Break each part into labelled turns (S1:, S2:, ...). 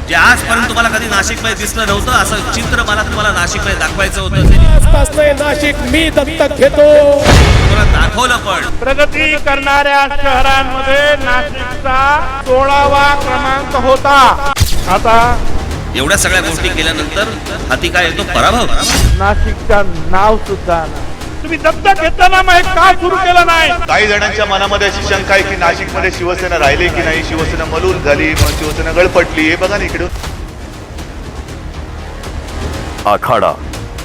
S1: जे आजपर्यंत तुम्हाला कधी नाशिकमध्ये दिसलं नव्हतं असं चित्र मला तुम्हाला नाशिकमध्ये दाखवायचं होतं.
S2: नाशिक मी दत्तक घेतो.
S1: तुम्हाला दाखवलं पण.
S3: प्रगती करणाऱ्या शहरांमध्ये नाशिकचा 16वा क्रमांक होता. आता
S1: एवढ्या सगळ्या गोष्टी केल्यानंतर हाती काय येतो? पराभव.
S3: नाशिकचा नाव सुद्धा तुम्ही दत्तक घेताना मग का सुरू केलं नाही?
S4: काही जणांच्या मनामध्ये अशी शंका आहे की नाशिकमध्ये शिवसेना राहिली की नाही, शिवसेना मलूल झाली, मग शिवसेना गळपटली. हे बघा ना इकडे.
S5: आखाडा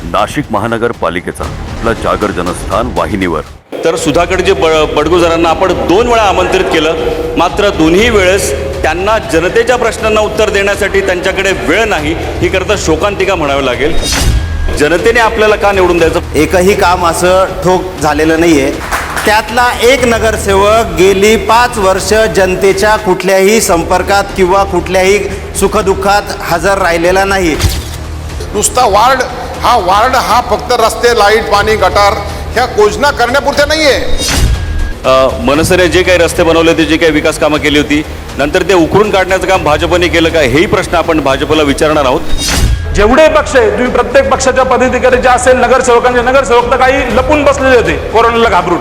S5: नाशिक महानगरपालिकेचा आपला जागर जनस्थान वाहिनीवर.
S6: तर सुधाकडे बडगुजरांना आपण 2 वेळा आमंत्रित केलं, मात्र दोन्ही वेळेस त्यांना जनतेच्या प्रश्नांना उत्तर देण्यासाठी त्यांच्याकडे वेळ नाही. ही करता शोकांतिका म्हणावी लागेल. जनतेने आपल्याला का निवडून द्यायचं?
S7: एकही काम असं ठोक झालेलं नाहीये. त्यातला एक नगरसेवक गेली 5 वर्ष जनतेच्या कुठल्याही संपर्कात किंवा कुठल्याही सुखदुःखात हजर राहिलेला नाही.
S8: नुसता वार्ड हा फक्त रस्ते, लाईट, पाणी, गटार ह्या योजना करण्यापुरत्या नाहीये.
S6: मनसेने जे काही रस्ते बनवले होते, जे काही विकास कामं केली होती, नंतर ते उकरून काढण्याचं काम भाजपने केलं का, हेही प्रश्न आपण भाजपला विचारणार आहोत.
S3: जेवढे पक्ष आहे तुम्ही प्रत्येक पक्षाच्या पदाधिकारी जे असेल नगरसेवकांचे नगरसेवक तर काही लपून बसलेले होते कोरोनाला घाबरून.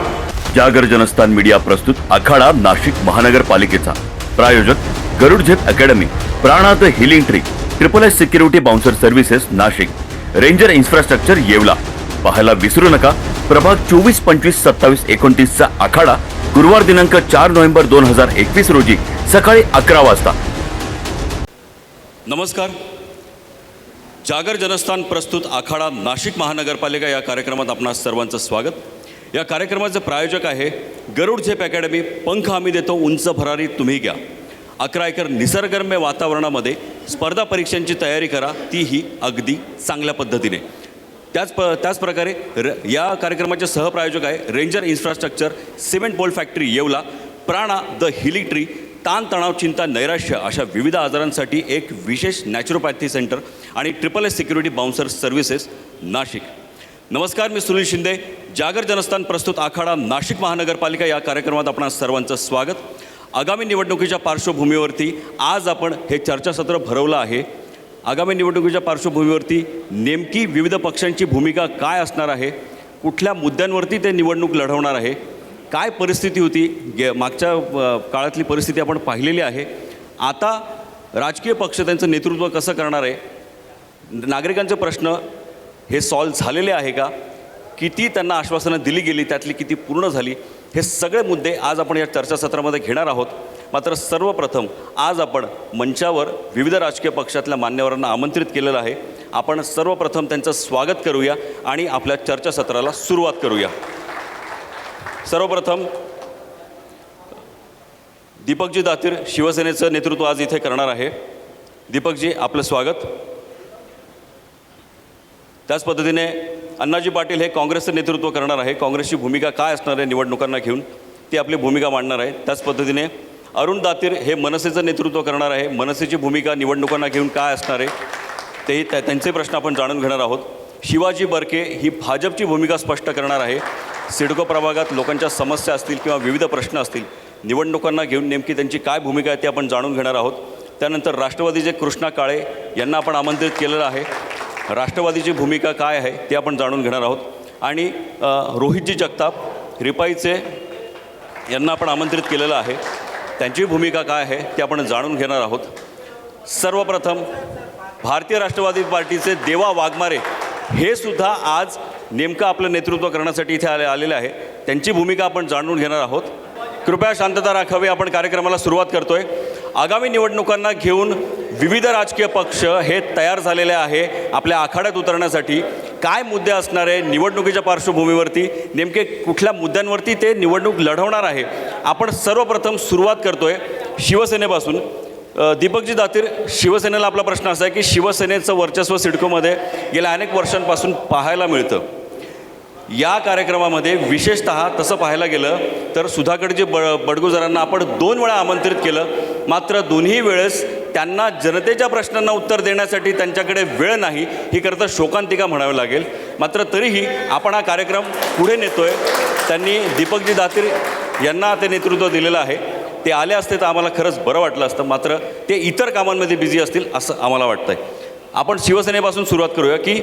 S5: जागर जनस्थान मीडिया प्रस्तुत आखाडा नाशिक महानगरपालिकेचा. प्रायोजक गरुड झेप अकॅडमी, प्राणा the healing tree, SSS security bouncer services Nashik, ranger infrastructure Yeola. पाहायला विसरू नका प्रभाग 24, 25, 27, 29चा आखाडा गुरुवार दिनांक 4 नोव्हेंबर 2021 रोजी सकाळी 11 वाजता.
S6: नमस्कार. जागर जनस्थान प्रस्तुत आखाडा नाशिक महानगरपालिका या कार्यक्रमात आपणा सर्वांचं स्वागत. या कार्यक्रमाचे प्रायोजक आहे गरुड झेप अकॅडमी. पंख आम्ही देतो, उंच भरारी तुम्ही घ्या. 11 एकर निसर्गरम्य वातावरणामध्ये स्पर्धा परीक्षांची तयारी करा, तीही अगदी चांगल्या पद्धतीने. त्याचप्रकारे या कार्यक्रमाचे सहप्रायोजक आहे Ranger infrastructure, cement pole factory Yeola, Prana the healing tree. ताणतणाव, चिंता, नैराश्य अशा विविध आजारांसाठी एक विशेष नॅचरोपॅथी सेंटर आणि SSS security bouncer services Nashik. नमस्कार, मी सुनील शिंदे. जागर जनस्थान प्रस्तुत आखाडा नाशिक महानगरपालिका या कार्यक्रमात आपणा सर्वांचं स्वागत. आगामी निवडणुकीच्या पार्श्वभूमीवरती आज आपण हे चर्चासत्र भरवलं आहे. आगामी निवडणुकीच्या पार्श्वभूमीवरती नेमकी विविध पक्षांची भूमिका काय असणार आहे, कुठल्या मुद्द्यांवरती ते निवडणूक लढवणार आहे, काय परिस्थिती होती, मागच्या काळातली परिस्थिती आपण पाहिलेली आहे. आता राजकीय पक्ष त्यांचं नेतृत्व कसं करणार आहे, नागरिकांचे प्रश्न हे सॉल्व्ह झालेले आहे का, किती त्यांना आश्वासनं दिली गेली, त्यातली किती पूर्ण झाली, हे सगळे मुद्दे आज आपण या चर्चासत्रामध्ये घेणार आहोत. मात्र सर्वप्रथम आज आपण मंचावर विविध राजकीय पक्षातल्या मान्यवरांना आमंत्रित केलेलं आहे. आपण सर्वप्रथम त्यांचं स्वागत करूया आणि आपल्या चर्चासत्राला सुरुवात करूया. सर्वप्रथम दीपकजी दातीर शिवसेनेचं नेतृत्व आज इथे करणार आहे. दीपकजी, आपलं स्वागत. त्याच पद्धतीने अण्णाजी पाटील हे काँग्रेसचं नेतृत्व करणार आहे. काँग्रेसची भूमिका काय असणार आहे निवडणुकांना घेऊन, ती आपली भूमिका मांडणार आहे. त्याच पद्धतीने अरुण दातीर हे मनसेचं नेतृत्व करणार आहे. मनसेची भूमिका निवडणुकांना घेऊन काय असणार आहे तेही त्यांचे प्रश्न आपण जाणून घेणार आहोत. शिवाजी बर्के ही भाजपची भूमिका स्पष्ट करणार आहे. सिडको प्रभागात लोकांच्या समस्या असतील किंवा विविध प्रश्न असतील, निवडणुकांना घेऊन नेमकी त्यांची काय भूमिका आहे ते आपण जाणून घेणार आहोत. त्यानंतर राष्ट्रवादीचे कृष्णा काळे यांना आपण आमंत्रित केलेलं आहे. राष्ट्रवादीची भूमिका काय आहे ते आपण जाणून घेणार आहोत. आणि रोहितजी जगताप रिपाईचे यांना आपण आमंत्रित केलेलं आहे. त्यांची भूमिका काय आहे ते आपण जाणून घेणार आहोत. सर्वप्रथम भारतीय राष्ट्रवादी पार्टीचे देवा वाघमारे हे सुद्धा आज नेमकं आपलं नेतृत्व करण्यासाठी इथे आलेले आहे. त्यांची भूमिका आपण जाणून घेणार आहोत. कृपया शांतता राखावी, आपण कार्यक्रमाला सुरुवात करतोय. आगामी निवडणुकांना घेऊन विविध राजकीय पक्ष हे तयार झालेले आहे आपल्या आखाड्यात उतरण्यासाठी. काय मुद्दे असणार आहे, निवडणुकीच्या पार्श्वभूमीवरती नेमके कुठल्या मुद्द्यांवरती ते निवडणूक लढवणार आहे. आपण सर्वप्रथम सुरुवात करतोय शिवसेनेपासून. दीपकजी दातीर, शिवसेनेला आपला प्रश्न असा आहे की शिवसेनेचं वर्चस्व सिडकोमध्ये गेल्या अनेक वर्षांपासून पाहायला मिळतं. या कार्यक्रमामध्ये विशेषतः तसं पाहायला गेलं तर सुधाकडे बडगुजरांना आपण 2 वेळा आमंत्रित केलं, मात्र दोन्ही वेळेस त्यांना जनतेच्या प्रश्नांना उत्तर देण्यासाठी त्यांच्याकडे वेळ नाही. ही करता शोकांतिका म्हणावी लागेल. मात्र तरीही आपण हा कार्यक्रम पुढे नेतोय. त्यांनी दीपकजी दातीर यांना ते नेतृत्व दिलेलं आहे. ते आले असते तर आम्हाला खरंच बरं वाटलं असतं, मात्र ते इतर कामांमध्ये बिझी असतील असं आम्हाला वाटतं आहे. आपण शिवसेनेपासून सुरुवात करूया की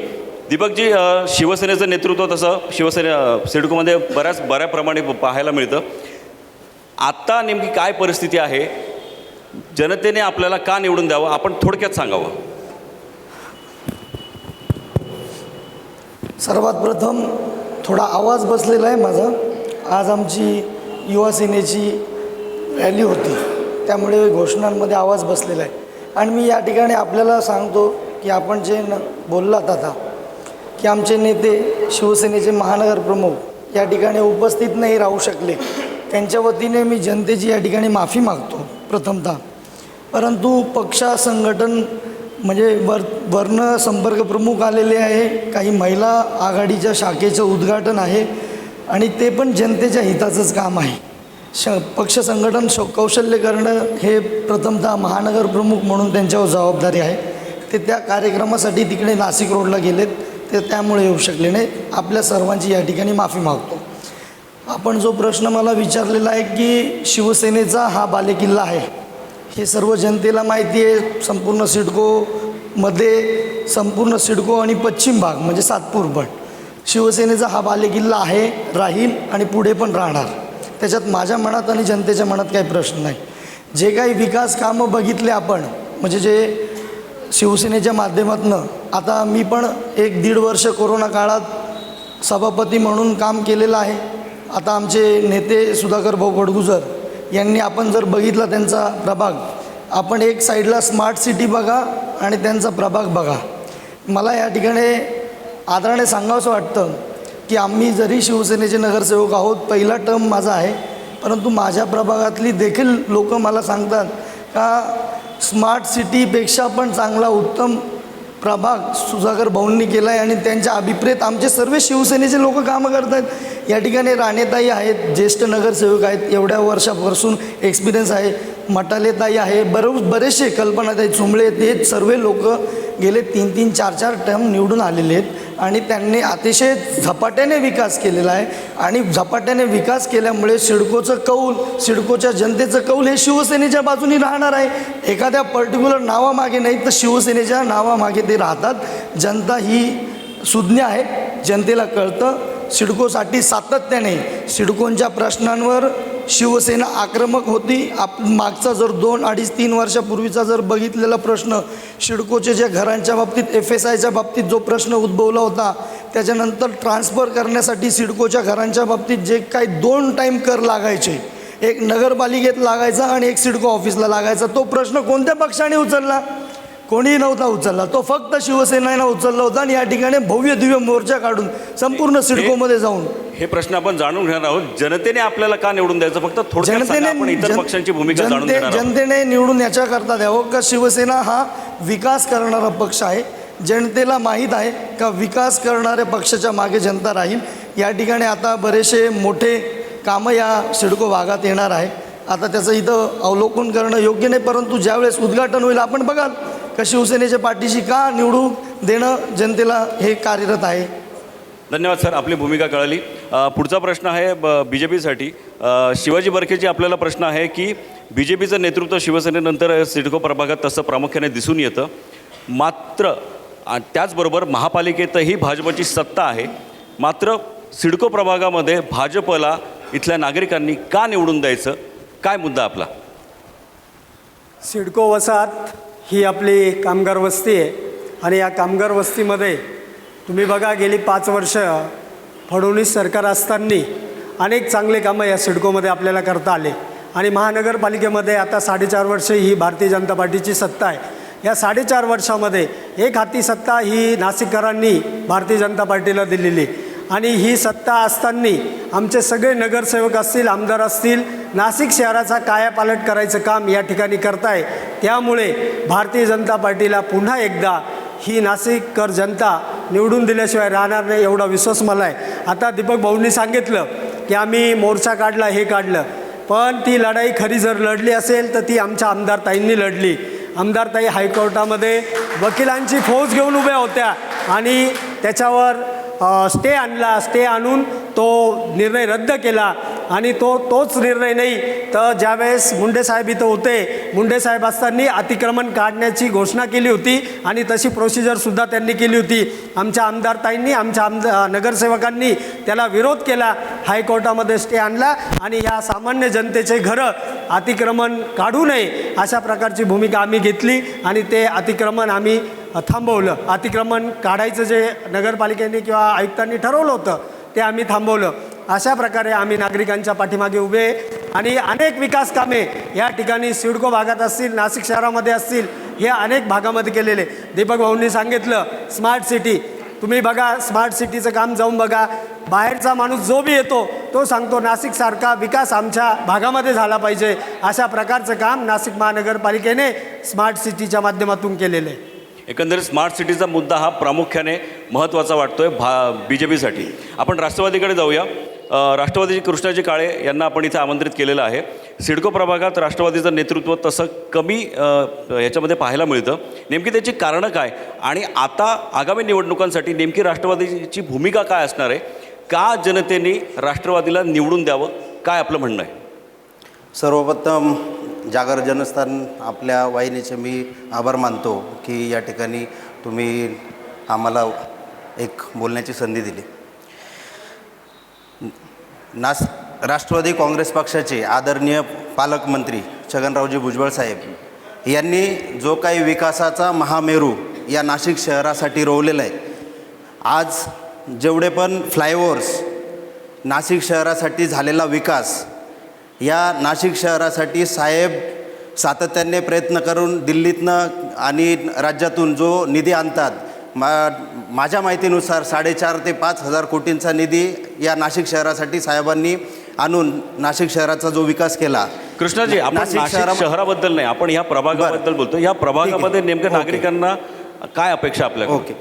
S6: दीपकजी, शिवसेनेचं नेतृत्व तसं सिडकोमध्ये बऱ्या प्रमाणे पाहायला मिळतं. आत्ता नेमकी काय परिस्थिती आहे, जनतेने आपल्याला का निवडून द्यावं, आपण थोडक्यात सांगावं.
S2: सर्वात प्रथम थोडा आवाज बसलेला आहे माझा. आज आमची युवा सेनेची रॅली होती, त्यामुळे घोषणांमध्ये आवाज बसलेला आहे. आणि मी या ठिकाणी आपल्याला सांगतो की आपण जे बोललात आता की आमचे नेते शिवसेनेचे महानगर प्रमुख या ठिकाणी उपस्थित नाही राहू शकले, त्यांच्या वतीने मी जनतेची या ठिकाणी माफी मागतो प्रथमतः. परंतु पक्ष संघटन म्हणजे वर्ण संपर्क प्रमुख आलेले आहे, काही महिला आघाडीच्या शाखेचं उद्घाटन आहे आणि ते पण जनतेच्या हिताचंच काम आहे. पक्ष संघटन कौशल्य करणं हे प्रथमतः महानगर प्रमुख म्हणून त्यांच्यावर जबाबदारी आहे. ते त्या कार्यक्रमासाठी तिकडे नाशिक रोडला गेलेत, ते त्यामुळे येऊ शकले नाही. आपल्या सर्वांची या ठिकाणी माफी मागतो. आपण जो प्रश्न मला विचारलेला आहे की शिवसेनेचा हा बालेकिल्ला आहे, हे सर्व जनतेला माहिती आहे. संपूर्ण सिडको आणि पश्चिम भाग म्हणजे सातपूर पण शिवसेनेचा हा बालेकिल्ला आहे, राहील आणि पुढे पण राहणार. त्याच्यात माझ्या मनात आणि जनतेच्या मनात काही प्रश्न नाही. जे काही विकास कामं बघितले आपण, म्हणजे जे शिवसेनेच्या माध्यमातून, आता मी पण 1-1.5 वर्ष कोरोना काळात सभापती म्हणून काम केलेलं आहे. आता आमचे नेते सुधाकर भाऊ बडगुजर यांनी, आपण जर बघितला त्यांचा प्रभाग, आपण एक साईडला स्मार्ट सिटी बघा आणि त्यांचा प्रभाग बघा. मला या ठिकाणी आदराने सांगावंसं वाटतं की आम्ही जरी शिवसेनेचे नगरसेवक आहोत, पहिला टर्म माझा आहे, परंतु माझ्या प्रभागातली देखील लोक मला सांगतात का स्मार्ट सिटीपेक्षा पण चांगला उत्तम प्रभाग सुधाकर भाऊंनी केला आहे आणि त्यांच्या अभिप्रेत आमचे सर्व शिवसेनेचे लोक कामं करत आहेत. या ठिकाणी राणेताई आहेत, ज्येष्ठ नगरसेवक आहेत, एवढ्या वर्षापासून एक्सपिरियन्स आहे. मटालेताई आहे, बरेचसे कल्पनाताई चुंबळे, ते सर्व लोक गेले 3-3, 4-4 टर्म निवडून आलेले आहेत आणि त्यांनी अतिशय झपाट्याने विकास केलेला आहे. आणि झपाट्याने विकास केल्यामुळे सिडकोचं कौल, सिडकोच्या जनतेचं कौल हे शिवसेनेच्या बाजूने राहणार आहे. एखाद्या पर्टिक्युलर नावामागे नाही तर शिवसेनेच्या नावामागे ते राहतात. जनता ही सुज्ञ आहे, जनतेला कळतं. सिडकोसाठी सातत्याने सिडकोंच्या प्रश्नांवर शिवसेना आक्रमक होती. मागचा जर 2-2.5-3 वर्षापूर्वीचा जर बघितलेला प्रश्न, सिडकोचे ज्या घरांच्या बाबतीत FSIच्या बाबतीत जो प्रश्न उद्भवला होता, त्याच्यानंतर ट्रान्सफर करण्यासाठी सिडकोच्या घरांच्या बाबतीत जे काही 2 टाईम कर लागायचे, एक नगरपालिकेत लागायचा आणि एक सिडको ऑफिसला लागायचा, तो प्रश्न कोणत्या पक्षाने उचलला? कोणीही नव्हता उचलला, तो फक्त शिवसेनेनं उचलला होता. आणि या ठिकाणी भव्य दिव्य मोर्चा काढून संपूर्ण सिडकोमध्ये जाऊन
S6: हे प्रश्न आपण जाणून घेणार आहोत. जनतेने आपल्याला का निवडून द्यायचं, फक्त थोडक्यात सांगा, आपण इतर पक्षांची भूमिका जाणून घेणार आहोत.
S2: जनतेने निवडून याच्याकरता द्यावं का शिवसेना हा विकास करणारा पक्ष आहे. जनतेला माहीत आहे का विकास करणाऱ्या पक्षाच्या मागे जनता राहील. या ठिकाणी आता बरेचसे मोठे कामं या सिडको भागात येणार आहे. आता त्याचं इथं अवलोकन करणं योग्य नाही, परंतु ज्यावेळेस उद्घाटन होईल आपण बघाल का शिवसेनेच्या पाठीशी का निवडून देणं जनतेला हे कार्यरत आहे.
S6: धन्यवाद सर, आपली भूमिका कळली. पुढचा प्रश्न आहे BJPसाठी. शिवाजी बरकेची आपल्याला प्रश्न आहे की BJPचं नेतृत्व शिवसेनेनंतर सिडको प्रभागात तसं प्रामुख्याने दिसून येतं, मात्र त्याचबरोबर महापालिकेतही भाजपची सत्ता आहे, मात्र सिडको प्रभागामध्ये भाजपला इथल्या नागरिकांनी का निवडून द्यायचं, काय मुद्दा आपला?
S9: सिडको वसाहत ही आपली कामगार वस्ती आहे आणि या कामगार वस्तीमध्ये तुम्ही बघा, गेली 5 वर्ष फडणवीस सरकार असताना अनेक चांगले कामं या सिडकोमध्ये आपल्याला करता आले. आणि महानगरपालिकेमध्ये आता 4.5 वर्ष ही भारतीय जनता पार्टीची सत्ता आहे. या 4.5 वर्षामध्ये एक हाती सत्ता ही नाशिककरांनी भारतीय जनता पार्टीला दिलेली. आणि ही सत्ता असताना आमचे सगळे नगरसेवक असतील, आमदार असतील, नाशिक शहराचा कायापालट करायचं काम या ठिकाणी करताय. त्यामुळे भारतीय जनता पार्टीला पुन्हा एकदा ही नाशिककर जनता निवडून दिल्याशिवाय राहणार नाही, एवढा विश्वास मला आहे. आता दीपक भाऊंनी सांगितलं की आम्ही मोर्चा काढला, हे काढलं, पण ती लढाई खरी जर लढली असेल तर ती आमच्या आमदारताईंनी लढली. आमदारताई हायकोर्टामध्ये वकिलांची फौज घेऊन उभ्या होत्या आणि त्याच्यावर स्टे आणला. स्टे आणून तो निर्णय रद्द केला. आणि तोच निर्णय नाही तर ज्यावेळेस मुंडेसाहेब इथं होते, मुंडेसाहेब असताना अतिक्रमण काढण्याची घोषणा केली होती आणि तशी प्रोसिजरसुद्धा त्यांनी केली होती. आमच्या आमदारताईंनी, आमच्या नगरसेवकांनी त्याला विरोध केला, हायकोर्टामध्ये स्टे आणला आणि या सामान्य जनतेचे घरं अतिक्रमण काढू नये अशा प्रकारची भूमिका आम्ही घेतली आणि ते अतिक्रमण आम्ही थांबवलं. अतिक्रमण काढायचं जे नगरपालिकेने किंवा आयुक्तांनी ठरवलं होतं ते आम्ही थांबवलं. अशा प्रकारे आम्ही नागरिकांच्या पाठीमागे उभे आणि अनेक विकास कामे या ठिकाणी सिडको भागात असतील, नाशिक शहरामध्ये असतील, हे अनेक भागामध्ये केलेले. दीपक भाऊंनी सांगितलं स्मार्ट सिटी, तुम्ही बघा स्मार्ट सिटीचं काम जाऊन बघा. बाहेरचा माणूस जो बी येतो तो सांगतो नाशिकसारखा विकास आमच्या भागामध्ये झाला पाहिजे. अशा प्रकारचं काम नाशिक महानगरपालिकेने स्मार्ट सिटीच्या माध्यमातून केलेलं आहे.
S6: एकंदरीत स्मार्ट सिटीचा मुद्दा हा प्रामुख्याने महत्त्वाचा वाटतोय BJPसाठी. आपण राष्ट्रवादीकडे जाऊया. राष्ट्रवादीचे कृष्णाजी काळे यांना आपण इथे आमंत्रित केलेलं आहे. सिडको प्रभागात राष्ट्रवादीचं नेतृत्व तसं कमी याच्यामध्ये पाहायला मिळतं. नेमकी त्याची कारणं काय आणि आता आगामी निवडणुकांसाठी नेमकी राष्ट्रवादीची भूमिका काय असणार आहे? का जनतेने राष्ट्रवादीला निवडून द्यावं? काय आपलं म्हणणं आहे?
S7: सर्वप्रथम जागर जनस्थान आपल्या वाहिनीचे मी आभार मानतो की या ठिकाणी तुम्ही आम्हाला एक बोलण्याची संधी दिली. राष्ट्रवादी काँग्रेस पक्षाचे आदरणीय पालकमंत्री छगनरावजी भुजबळ साहेब यांनी जो काही विकासाचा महामेरू या नाशिक शहरासाठी रोवलेला आहे, आज जेवढे पण फ्लायओव्हर्स, नाशिक शहरासाठी झालेला विकास, या नाशिक शहरासाठी साहेब सातत्याने प्रयत्न करून दिल्लीतनं आणि राज्यातून जो निधी आणतात, माझ्या माहितीनुसार 4,500 ते 5,000 कोटींचा निधी या नाशिक शहरासाठी साहेबांनी आणून नाशिक शहराचा जो विकास केला.
S6: कृष्णाजी, आपण नाशिक शहराबद्दल नाही, आपण ह्या प्रभागाबद्दल बोलतो. या प्रभागामध्ये नेमक्या नागरिकांना काय अपेक्षा आपल्या?
S7: ओके,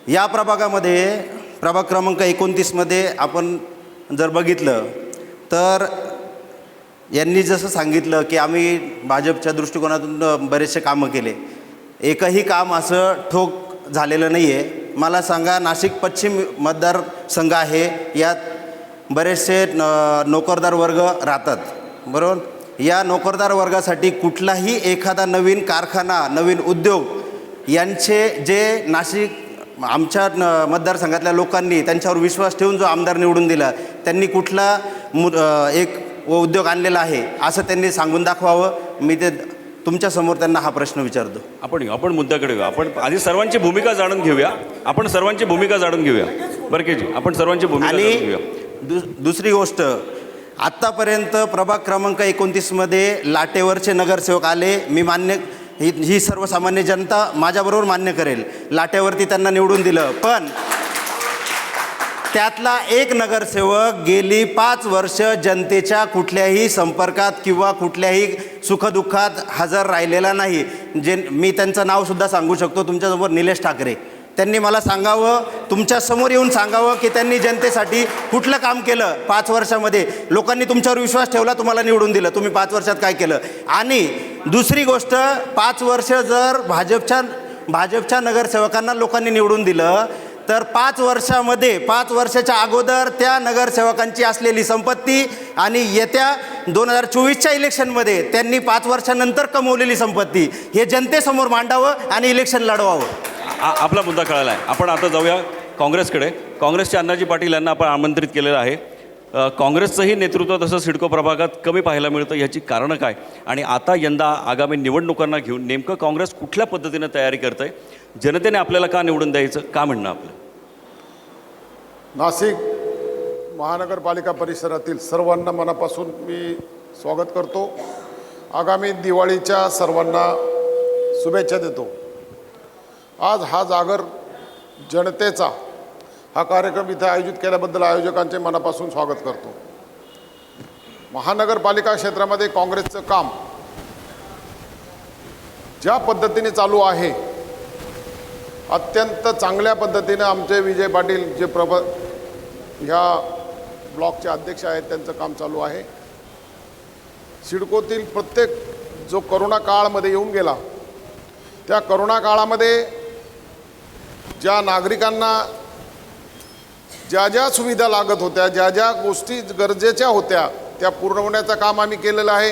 S7: या प्रभागामध्ये प्रभाग क्रमांक 29मध्ये आपण जर बघितलं तर यांनी जसं सांगितलं की आम्ही भाजपच्या दृष्टिकोनातून बरेचसे कामं केले, एकही काम असं ठोक झालेलं नाही आहे. मला सांगा, नाशिक पश्चिम मतदारसंघ आहे, यात बरेचसे नोकरदार वर्ग राहतात, बरोबर. या नोकरदार वर्गासाठी कुठलाही एखादा नवीन कारखाना, नवीन उद्योग यांचे जे नाशिक आमच्या मतदारसंघातल्या लोकांनी त्यांच्यावर विश्वास ठेवून जो आमदार निवडून दिला, त्यांनी कुठला एक उद्योग आणलेला आहे असं त्यांनी सांगून दाखवावं. मी ते तुमच्यासमोर त्यांना हा प्रश्न विचारतो.
S6: आपण मुद्द्याकडे घेऊ. आपण आधी सर्वांची भूमिका जाणून घेऊया. आपण सर्वांची भूमिका जाणून घेऊया. बरकेजी, आपण सर्वांची भूमिका जाणून घेऊया.
S7: दुसरी गोष्ट, आत्तापर्यंत प्रभाग क्रमांक 29मध्ये लाटेवरचे नगरसेवक आले. मी मान्य, ही सर्वसामान्य जनता माझ्याबरोबर मान्य करेल, लाटेवरती त्यांना निवडून दिलं. पण त्यातला एक नगरसेवक गेली 5 वर्ष जनतेच्या कुठल्याही संपर्कात किंवा कुठल्याही सुखदुःखात हजर राहिलेला नाही. जे मी त्यांचं नावसुद्धा सांगू शकतो तुमच्यासमोर, निलेश ठाकरे. त्यांनी मला सांगावं, तुमच्यासमोर येऊन सांगावं की त्यांनी जनतेसाठी कुठलं काम केलं 5 वर्षामध्ये. लोकांनी तुमच्यावर विश्वास ठेवला, तुम्हाला निवडून दिलं, तुम्ही 5 वर्षात काय केलं. आणि दुसरी गोष्ट, 5 वर्ष जर भाजपच्या नगरसेवकांना लोकांनी निवडून दिलं तर 5 वर्षामध्ये, 5 वर्षाच्या अगोदर त्या नगरसेवकांची असलेली संपत्ती आणि येत्या 2024च्या इलेक्शनमध्ये त्यांनी 5 वर्षानंतर कमवलेली संपत्ती हे जनतेसमोर मांडावं आणि इलेक्शन लढवावं.
S6: आपला मुद्दा कळाला आहे. आपण आता जाऊया काँग्रेसकडे. काँग्रेसचे अण्णाजी पाटील यांना आपण आमंत्रित केलेलं आहे. काँग्रेसचंही नेतृत्व तसं सिडको प्रभागात कमी पाहायला मिळतं. याची कारणं काय आणि आता यंदा आगामी निवडणुकांना घेऊन नेमकं काँग्रेस कुठल्या पद्धतीनं तयारी करत आहे? जनतेने आपल्याला का निवडून द्यायचं, का म्हणणं आपलं?
S8: नाशिक महानगरपालिका परिसरातील सर्वांना मनापासून मी स्वागत करतो. आगामी दिवाळीच्या सर्वांना शुभेच्छा देतो. आज हा जागर जनतेचा हा कार्यक्रम इथे आयोजित केल्याबद्दल आयोजकांचे मनापासून स्वागत करतो. महानगरपालिका क्षेत्रामध्ये काँग्रेसचं काम ज्या पद्धतीने चालू आहे, अत्यंत चांगल्या पद्धतीने आमचे विजय पाटील जे ह्या ब्लॉकचे अध्यक्ष आहेत त्यांचं काम चालू आहे. सिडकोतील प्रत्येक जो करोना काळामध्ये येऊन गेला, त्या करोना काळामध्ये ज्या नागरिकांना ज्या ज्या सुविधा लागत होत्या, ज्या ज्या गोष्टी गरजेच्या होत्या, त्या पूर्ण होण्याचं काम आम्ही केलेलं आहे.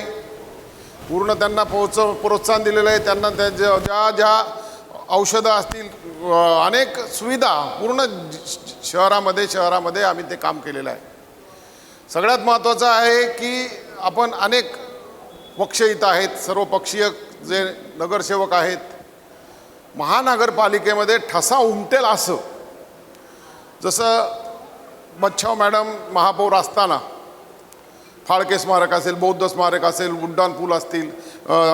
S8: पूर्ण त्यांना प्रोत्साहन दिलेलं आहे. त्यांना ज्या ज्या औषधं असतील, अनेक सुविधा पूर्ण शहरामध्ये आम्ही ते काम केलेलं आहे. सगळ्यात महत्त्वाचं आहे की आपण अनेक पक्ष इथं आहेत, सर्वपक्षीय जे नगरसेवक आहेत. महानगरपालिकेमध्ये ठसा उमटेल असं, जसं बच्छाव मॅडम महापौर असताना फाळके स्मारक असेल, बौद्ध स्मारक असेल, उड्डाण पूल असतील,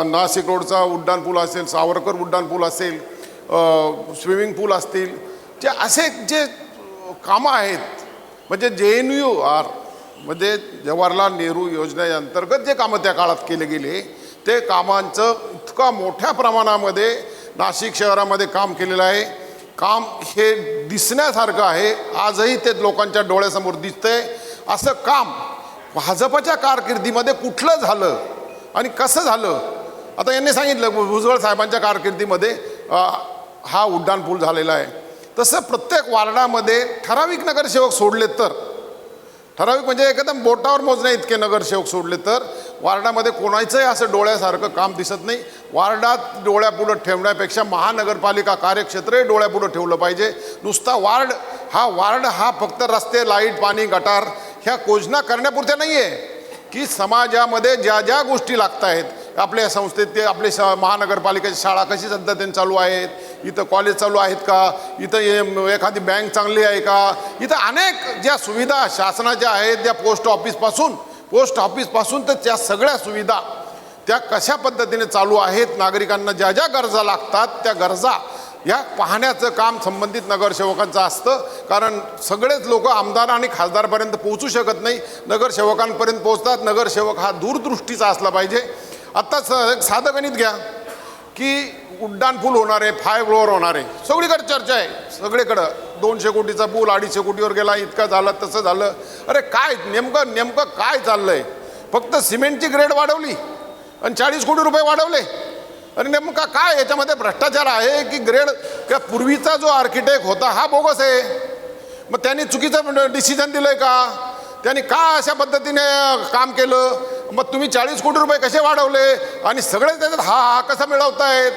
S8: नाशिक रोडचा उड्डाण पूल असेल, सावरकर उड्डाण पूल असेल, स्विमिंग पूल असतील, जे असे जे कामं आहेत, म्हणजे JNUR म्हणजे जवाहरलाल नेहरू योजनेअंतर्गत जे कामं त्या काळात केले गेले, ते कामांचं इतका मोठ्या प्रमाणामध्ये नाशिक शहरामध्ये काम केलेलं आहे. काम हे दिसण्यासारखं आहे. आजही ते लोकांच्या डोळ्यासमोर दिसतंय. असं काम भाजपच्या कारकिर्दीमध्ये कुठलं झालं आणि कसं झालं? आता यांनी सांगितलं भुजबळ साहेबांच्या कारकिर्दीमध्ये हा उड्डाण पूल झालेला आहे. तसं प्रत्येक वार्डामध्ये ठराविक नगरसेवक सोडले तर, ठराविक म्हणजे एकदम बोटावर मोजणे इतके नगरसेवक सोडले तर वार्डामध्ये कोणाचंही असं डोळ्यासारखं काम दिसत नाही. वार्डात डोळ्यापुढं ठेवण्यापेक्षा महानगरपालिका कार्यक्षेत्रही डोळ्यापुढं ठेवलं पाहिजे. नुसता वार्ड हा फक्त रस्ते, लाईट, पाणी, गटार ह्या योजना करण्यापुरत्या नाही आहे, की समाजामध्ये ज्या ज्या गोष्टी लागत आहेत, आपल्या संस्थेत ते आपले महानगरपालिकेची शाळा कशी पद्धतीने चालू आहेत, इथं कॉलेज चालू आहेत का, इथं एखादी बँक चांगली आहे का, इथं अनेक ज्या सुविधा शासनाच्या आहेत, त्या पोस्ट ऑफिसपासून तर त्या सगळ्या सुविधा त्या कशा पद्धतीने चालू आहेत, नागरिकांना ज्या ज्या गरजा लागतात त्या गरजा या पाहण्याचं काम संबंधित नगरसेवकांचं असतं. कारण सगळेच लोक आमदार आणि खासदारपर्यंत पोहोचू शकत नाही, नगरसेवकांपर्यंत पोहोचतात. नगरसेवक हा दूरदृष्टीचा असला पाहिजे. आत्ताच एक साधं गणित घ्या की उड्डाण पूल होणार आहे, 5 फ्लोअर होणार आहे, सगळीकडे चर्चा आहे. सगळीकडं 200 कोटीचा पूल 250 कोटीवर गेला, इतकं झालं तसं झालं. अरे काय नेमकं काय चाललं आहे? फक्त सिमेंटची ग्रेड वाढवली आणि 40 कोटी रुपये वाढवले. आणि नेमका काय याच्यामध्ये भ्रष्टाचार आहे की ग्रेड त्या पूर्वीचा जो आर्किटेक्ट होता हा बोगस आहे? मग त्यांनी चुकीचं डिसिजन दिलं आहे का? त्यांनी का अशा पद्धतीने काम केलं? मग तुम्ही 40 कोटी रुपये कसे वाढवले आणि सगळे त्याच्यात हा कसा मिळवतायत?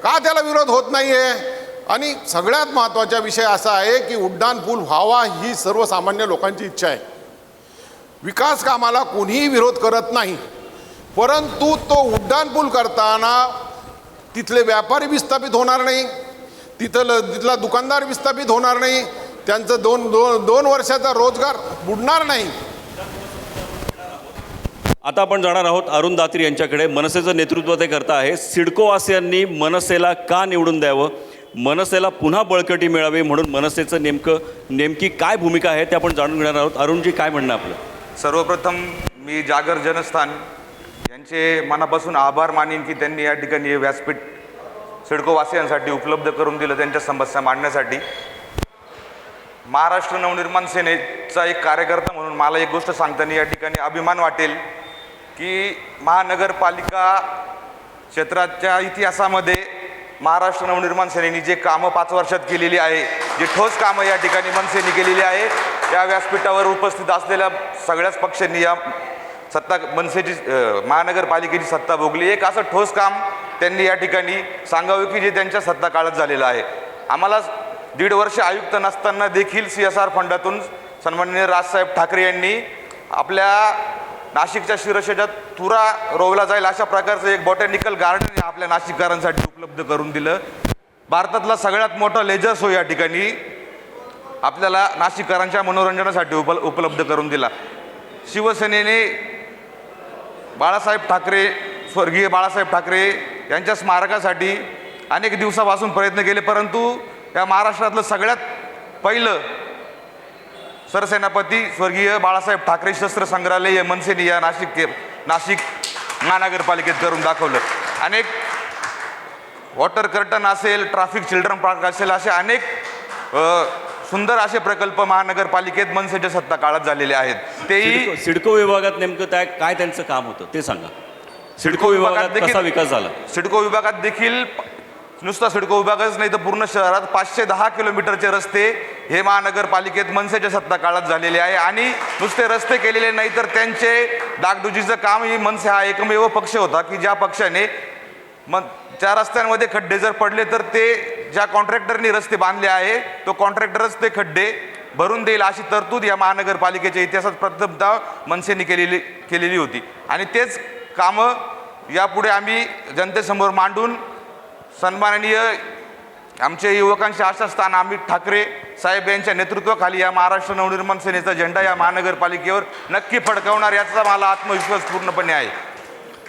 S8: का त्याला विरोध होत नाही आहे? आणि सगळ्यात महत्त्वाचा विषय असा आहे की उड्डाण पूल व्हावा ही सर्वसामान्य लोकांची इच्छा आहे. विकास कामाला कोणीही विरोध करत नाही, परंतु तो उड्डाण पूल करताना तिथले व्यापारी विस्थापित होणार नाही, तिथला दुकानदार विस्थापित होणार नाही, त्यांचं दोन वर्षाचा रोजगार बुडणार नाही.
S6: आता आपण जाणार आहोत अरुण दातीर यांच्याकडे. मनसेचं नेतृत्व ते करता आहे. सिडकोवासियांनी मनसेला का निवडून द्यावं, मनसेला पुन्हा बळकटी मिळावी म्हणून मनसेचं नेमकी काय भूमिका आहे ते आपण जाणून घेणार आहोत. अरुणजी, काय म्हणणं आपलं?
S10: सर्वप्रथम मी जागर जनस्थान यांचे मनापासून आभार मानेन की त्यांनी या ठिकाणी हे व्यासपीठ सिडकोवासियांसाठी उपलब्ध करून दिलं त्यांच्या समस्या मांडण्यासाठी. महाराष्ट्र नवनिर्माण सेनेचा एक कार्यकर्ता म्हणून मला एक गोष्ट सांगताना या ठिकाणी अभिमान वाटेल की महानगरपालिका क्षेत्राच्या इतिहासामध्ये महाराष्ट्र नवनिर्माण सेनेने जे कामं 5 वर्षात केलेली आहे, जे ठोस कामं या ठिकाणी मनसेने केलेली आहे, त्या व्यासपीठावर उपस्थित असलेल्या सगळ्याच पक्षांनी या मनसेची महानगरपालिकेची सत्ता भोगली. एक असं ठोस काम त्यांनी या ठिकाणी सांगावे की जे त्यांच्या सत्ता काळात झालेलं आहे. आम्हाला 1.5 वर्ष आयुक्त नसताना देखील CSR फंडातून सन्माननीय राजसाहेब ठाकरे यांनी आपल्या नाशिकच्या शिरशेच्या तुरा रोवला जाईल अशा प्रकारचं एक बॉटॅनिकल गार्डन आपल्या नाशिककरांसाठी उपलब्ध करून दिलं. भारतातला सगळ्यात मोठा लेजर शो या ठिकाणी आपल्याला नाशिककरांच्या मनोरंजनासाठी उपलब्ध करून दिला. शिवसेनेने स्वर्गीय बाळासाहेब ठाकरे यांच्या स्मारकासाठी अनेक दिवसापासून प्रयत्न केले, परंतु या महाराष्ट्रातलं सगळ्यात पहिलं सरसेनापती स्वर्गीय बाळासाहेब ठाकरे शस्त्र संग्रहालय मनसेने या नाशिक महानगरपालिकेत करून दाखवलं. अनेक वॉटर कर्टन असेल, ट्रॅफिक चिल्ड्रन पार्क असेल, असे अनेक सुंदर असे प्रकल्प महानगरपालिकेत मनसेच्या सत्ता काळात झालेले आहेत. तेही
S6: सिडको विभागात नेमकं काय त्यांचं काम होतं ते सांगा. सिडको विभागात कसा विकास झाला?
S10: सिडको विभागात देखील नुसता सिडको विभागच नाही तर पूर्ण शहरात 510 किलोमीटरचे रस्ते हे महानगरपालिकेत मनसेच्या सत्ता काळात झालेले आहे. आणि नुसते रस्ते केलेले नाही तर त्यांचे डागडुजीचं काम ही मनसे हा एकमेव पक्ष होता की ज्या पक्षाने त्या रस्त्यांमध्ये खड्डे जर पडले तर ते ज्या कॉन्ट्रॅक्टरनी रस्ते बांधले आहे तो कॉन्ट्रॅक्टरच ते खड्डे भरून देईल अशी तरतूद या महानगरपालिकेच्या इतिहासात प्रथमतः मनसेने केलेली होती. आणि तेच कामं यापुढे आम्ही जनतेसमोर मांडून सन्माननीय आमचे युवकांचे आशास्थान अमित ठाकरे साहेब यांच्या नेतृत्वाखाली या महाराष्ट्र नवनिर्माण सेनेचा झेंडा या महानगरपालिकेवर नक्की फडकवणार याचा मला आत्मविश्वास पूर्णपणे आहे.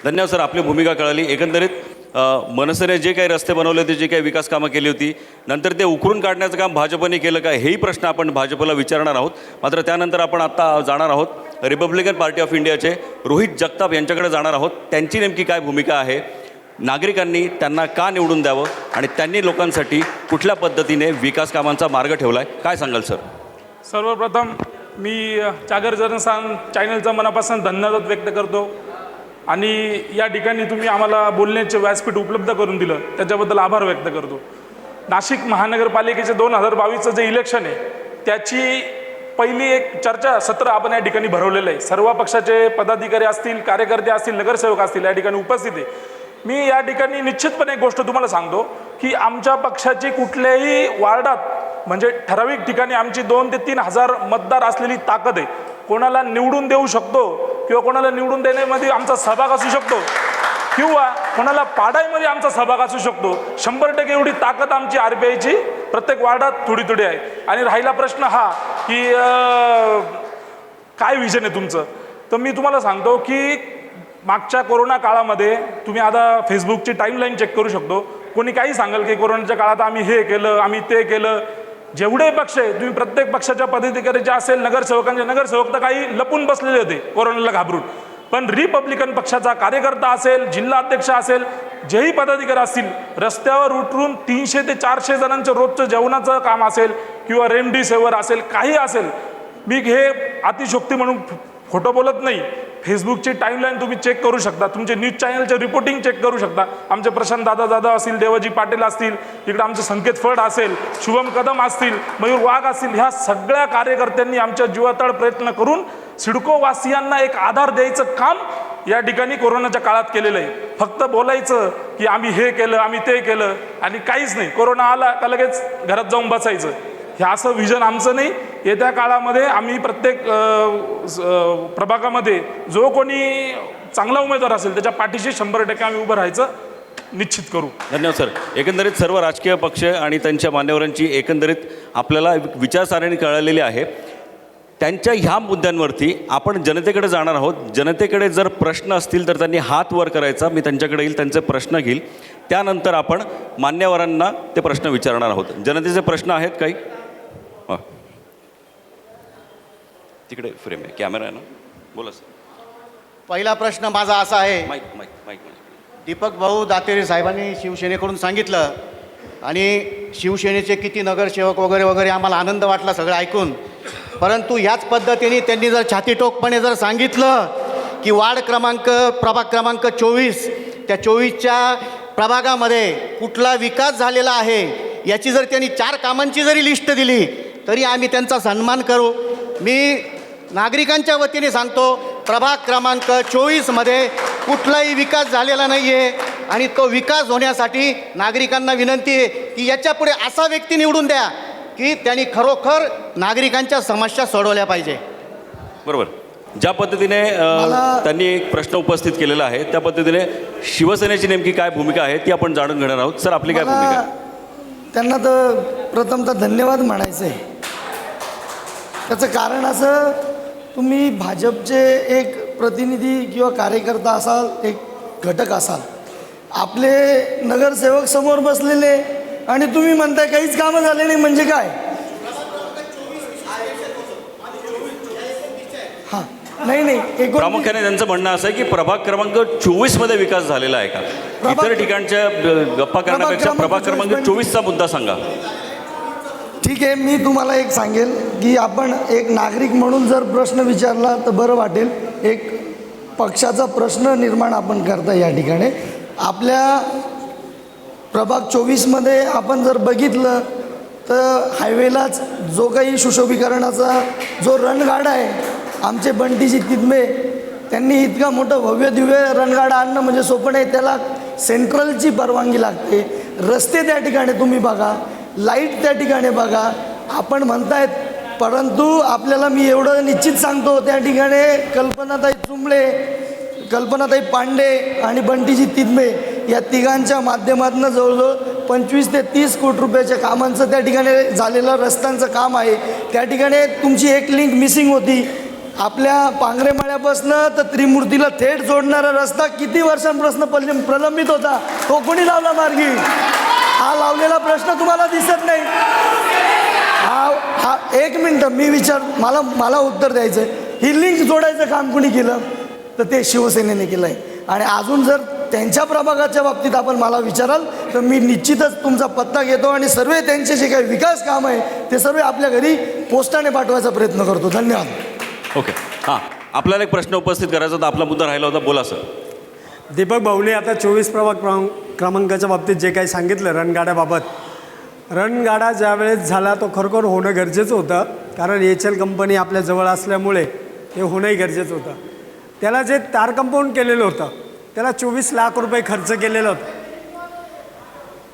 S6: धन्यवाद सर, आपली भूमिका कळाली. एकंदरीत मनसेने जे काही रस्ते बनवले होते, जे काही विकास कामं केली होती, नंतर ते उकरून काढण्याचं काम भाजपने केलं का हेही प्रश्न आपण भाजपला विचारणार आहोत. मात्र त्यानंतर आपण आत्ता जाणार आहोत रिपब्लिकन पार्टी ऑफ इंडियाचे रोहित जगताप यांच्याकडे जाणार आहोत. त्यांची नेमकी काय भूमिका आहे, नागरिकांनी त्यांना का निवडून द्यावं आणि त्यांनी लोकांसाठी कुठल्या पद्धतीने विकास कामांचा मार्ग ठेवला आहे, काय सांगाल सर?
S3: सर्वप्रथम मी जागर जनस्थान चॅनलचा मनापासून धन्यवाद व्यक्त करतो आणि या ठिकाणी तुम्ही आम्हाला बोलण्याचे व्यासपीठ उपलब्ध करून दिलं त्याच्याबद्दल आभार व्यक्त करतो. नाशिक महानगरपालिकेचे 2022चं जे इलेक्शन आहे त्याची पहिली एक चर्चा सत्र आपण या ठिकाणी भरवलेलं आहे. सर्व पक्षाचे पदाधिकारी असतील, कार्यकर्ते असतील, नगरसेवक असतील या ठिकाणी उपस्थित आहे. मी या ठिकाणी निश्चितपणे एक गोष्ट तुम्हाला सांगतो की आमच्या पक्षाची कुठल्याही वार्डात म्हणजे ठराविक ठिकाणी आमची 2 ते 3 हजार मतदार असलेली ताकद आहे. कोणाला निवडून देऊ शकतो किंवा कोणाला निवडून देण्यामध्ये आमचा सहभाग असू शकतो किंवा कोणाला पाडायमध्ये आमचा सहभाग असू शकतो. 100% एवढी ताकद आमची RPIची प्रत्येक वार्डात थोडी थोडी आहे. आणि राहिला प्रश्न हा की काय विजन आहे तुमचं, तर मी तुम्हाला सांगतो की मागच्या कोरोना काळामध्ये तुम्ही आता फेसबुकची टाईमलाईन चेक करू शकतो. कोणी काही सांगेल की कोरोनाच्या काळात आम्ही हे केलं, आम्ही ते केलं. जेवढे पक्ष आहे तुम्ही प्रत्येक पक्षाच्या पदाधिकाऱ्याचे असेल, नगरसेवक तर काही लपून बसलेले होते कोरोनाला घाबरून. पण रिपब्लिकन पक्षाचा कार्यकर्ता असेल, जिल्हा अध्यक्ष असेल, जेही पदाधिकारी असतील, रस्त्यावर उतरून 300 ते 400 जणांचं रोजचं जेवणाचं काम असेल किंवा रेमडेसिवीर असेल, काही असेल. मी हे अतिशोक्ती म्हणून खोटं बोलत नाही. फेसबुकची टाईमलाईन तुम्ही चेक करू शकता, तुमचे न्यूज चॅनलचे रिपोर्टिंग चेक करू शकता. आमचे प्रशांत दादा असतील, देवाजी पाटील असतील, इकडे आमचे संकेत फड असेल, शुभम कदम असतील, मयूर वाघ असतील, ह्या सगळ्या कार्यकर्त्यांनी आमच्या जीवातळ प्रयत्न करून सिडको वासियांना एक आधार द्यायचं काम या ठिकाणी कोरोनाच्या काळात केलेलं आहे. फक्त बोलायचं की आम्ही हे केलं, आम्ही ते केलं आणि काहीच नाही. कोरोना आला का लगेच घरात जाऊन बसायचं, हे असं विजन आमचं नाही. येत्या काळामध्ये आम्ही प्रत्येक प्रभागामध्ये जो कोणी चांगला उमेदवार असेल त्याच्या पाठीशी 100% आम्ही उभं राहायचं निश्चित करू.
S6: धन्यवाद सर. एकंदरीत सर्व राजकीय पक्ष आणि त्यांच्या मान्यवरांची एकंदरीत आपल्याला विचारसरणी कळलेली आहे. त्यांच्या ह्या मुद्द्यांवरती आपण जनतेकडे जाणार आहोत. जनतेकडे जर प्रश्न असतील तर त्यांनी हात वर करायचा, मी त्यांच्याकडे येईल, त्यांचे प्रश्न घेईल. त्यानंतर आपण मान्यवरांना ते प्रश्न विचारणार आहोत. जनतेचे प्रश्न आहेत काही? हां, तिकडे फ्रेम आहे, कॅमेरा आहे ना, बोला सर.
S7: पहिला प्रश्न माझा असा आहे,
S6: माईक माईक माईक
S7: दीपक भाऊ दातेरे साहेबांनी शिवसेनेकडून सांगितलं आणि शिवसेनेचे किती नगरसेवक वगैरे वगैरे आम्हाला आनंद वाटला सगळं ऐकून. परंतु ह्याच पद्धतीने त्यांनी जर छातीटोकपणे जर सांगितलं की प्रभाग क्रमांक 24 त्या 24च्या प्रभागामध्ये कुठला विकास झालेला आहे याची जर त्यांनी 4 कामांची जरी लिस्ट दिली तरी आम्ही त्यांचा सन्मान करू. मी नागरिकांच्या वतीने सांगतो, प्रभाग क्रमांक 24मध्ये कुठलाही विकास झालेला नाही आहे आणि तो विकास होण्यासाठी नागरिकांना विनंती आहे की याच्यापुढे असा व्यक्ती निवडून द्या की त्यांनी खरोखर नागरिकांच्या समस्या सोडवल्या पाहिजे.
S6: बरोबर. ज्या पद्धतीने त्यांनी एक प्रश्न उपस्थित केलेला आहे त्या पद्धतीने शिवसेनेची नेमकी काय भूमिका आहे ती आपण जाणून घेणार आहोत. सर, आपली काय भूमिका?
S2: त्यांना तर प्रथमतः धन्यवाद म्हणायचं आहे. त्याचं कारण असं, तुम्ही भाजपचे एक प्रतिनिधी किंवा कार्यकर्ता असाल, एक घटक असाल, आपले नगरसेवक समोर बसलेले आणि तुम्ही म्हणताय काहीच कामं झाले नाही म्हणजे काय? हां, नाही
S6: प्रामुख्याने त्यांचं म्हणणं असं आहे की प्रभाग क्रमांक 24 मध्ये विकास झालेला आहे का? इतर ठिकाणच्या गप्पा करण्यापेक्षा प्रभाग क्रमांक 24चा मुद्दा सांगा.
S2: ठीक आहे, मी तुम्हाला एक सांगेल की आपण एक नागरिक म्हणून जर प्रश्न विचारला तर बरं वाटेल. एक पक्षाचा प्रश्न निर्माण आपण करता या ठिकाणी. आपल्या प्रभाग 24मध्ये आपण जर बघितलं तर हायवेलाच जो काही सुशोभीकरणाचा जो रणगाडा आहे, आमचे बंटीजी तिदमे त्यांनी इतका मोठं भव्य दिव्य रणगाडा आणणं म्हणजे सोपं नाही. त्याला सेंट्रलची परवानगी लागते. रस्ते त्या ठिकाणी तुम्ही बघा, लाईट त्या ठिकाणी बघा. आपण म्हणतायत, परंतु आपल्याला मी एवढं निश्चित सांगतो, त्या ठिकाणी कल्पनाताई चुंबळे, कल्पनाताई पांडे आणि बंटीजी तिदमे या तिघांच्या माध्यमातून जवळजवळ 25 ते 30 कोटी रुपयाच्या कामांचं त्या ठिकाणी झालेलं रस्त्यांचं काम आहे. त्या ठिकाणी तुमची एक लिंक मिसिंग होती. आपल्या पांगरेमाळ्यापासनं तर त्रिमूर्तीला थेट जोडणारा रस्ता किती वर्षांपासून प्रलंबित होता, तो कोणी लावला मार्गी? हा लावलेला प्रश्न तुम्हाला दिसत नाही. हा एक मिनटं मी मला उत्तर द्यायचं आहे. ही लिंक जोडायचं काम कुणी केलं? तर ते शिवसेनेने केलं आहे. आणि अजून जर त्यांच्या प्रभागाच्या बाबतीत आपण मला विचाराल तर मी निश्चितच तुमचा पत्ता घेतो आणि सर्व त्यांचे जे काही विकास काम आहे ते सर्व आपल्या घरी पोस्टाने पाठवायचा प्रयत्न करतो. धन्यवाद.
S6: ओके, हां, आपल्याला एक प्रश्न उपस्थित करायचा होता, आपला मुद्दा राहिला होता, बोला सर.
S9: दीपक भाऊने आता 24 प्रभाग क्रमांकाच्या बाबतीत जे काही सांगितलं रणगाड्याबाबत, रणगाडा ज्यावेळेस झाला तो खरोखर होणं गरजेचं होतं, कारण HL कंपनी आपल्या जवळ असल्यामुळे ते होणंही गरजेचं होतं. त्याला जे तार कंपाऊंड केलेलं होतं त्याला 24 लाख रुपये खर्च केलेलं होतं.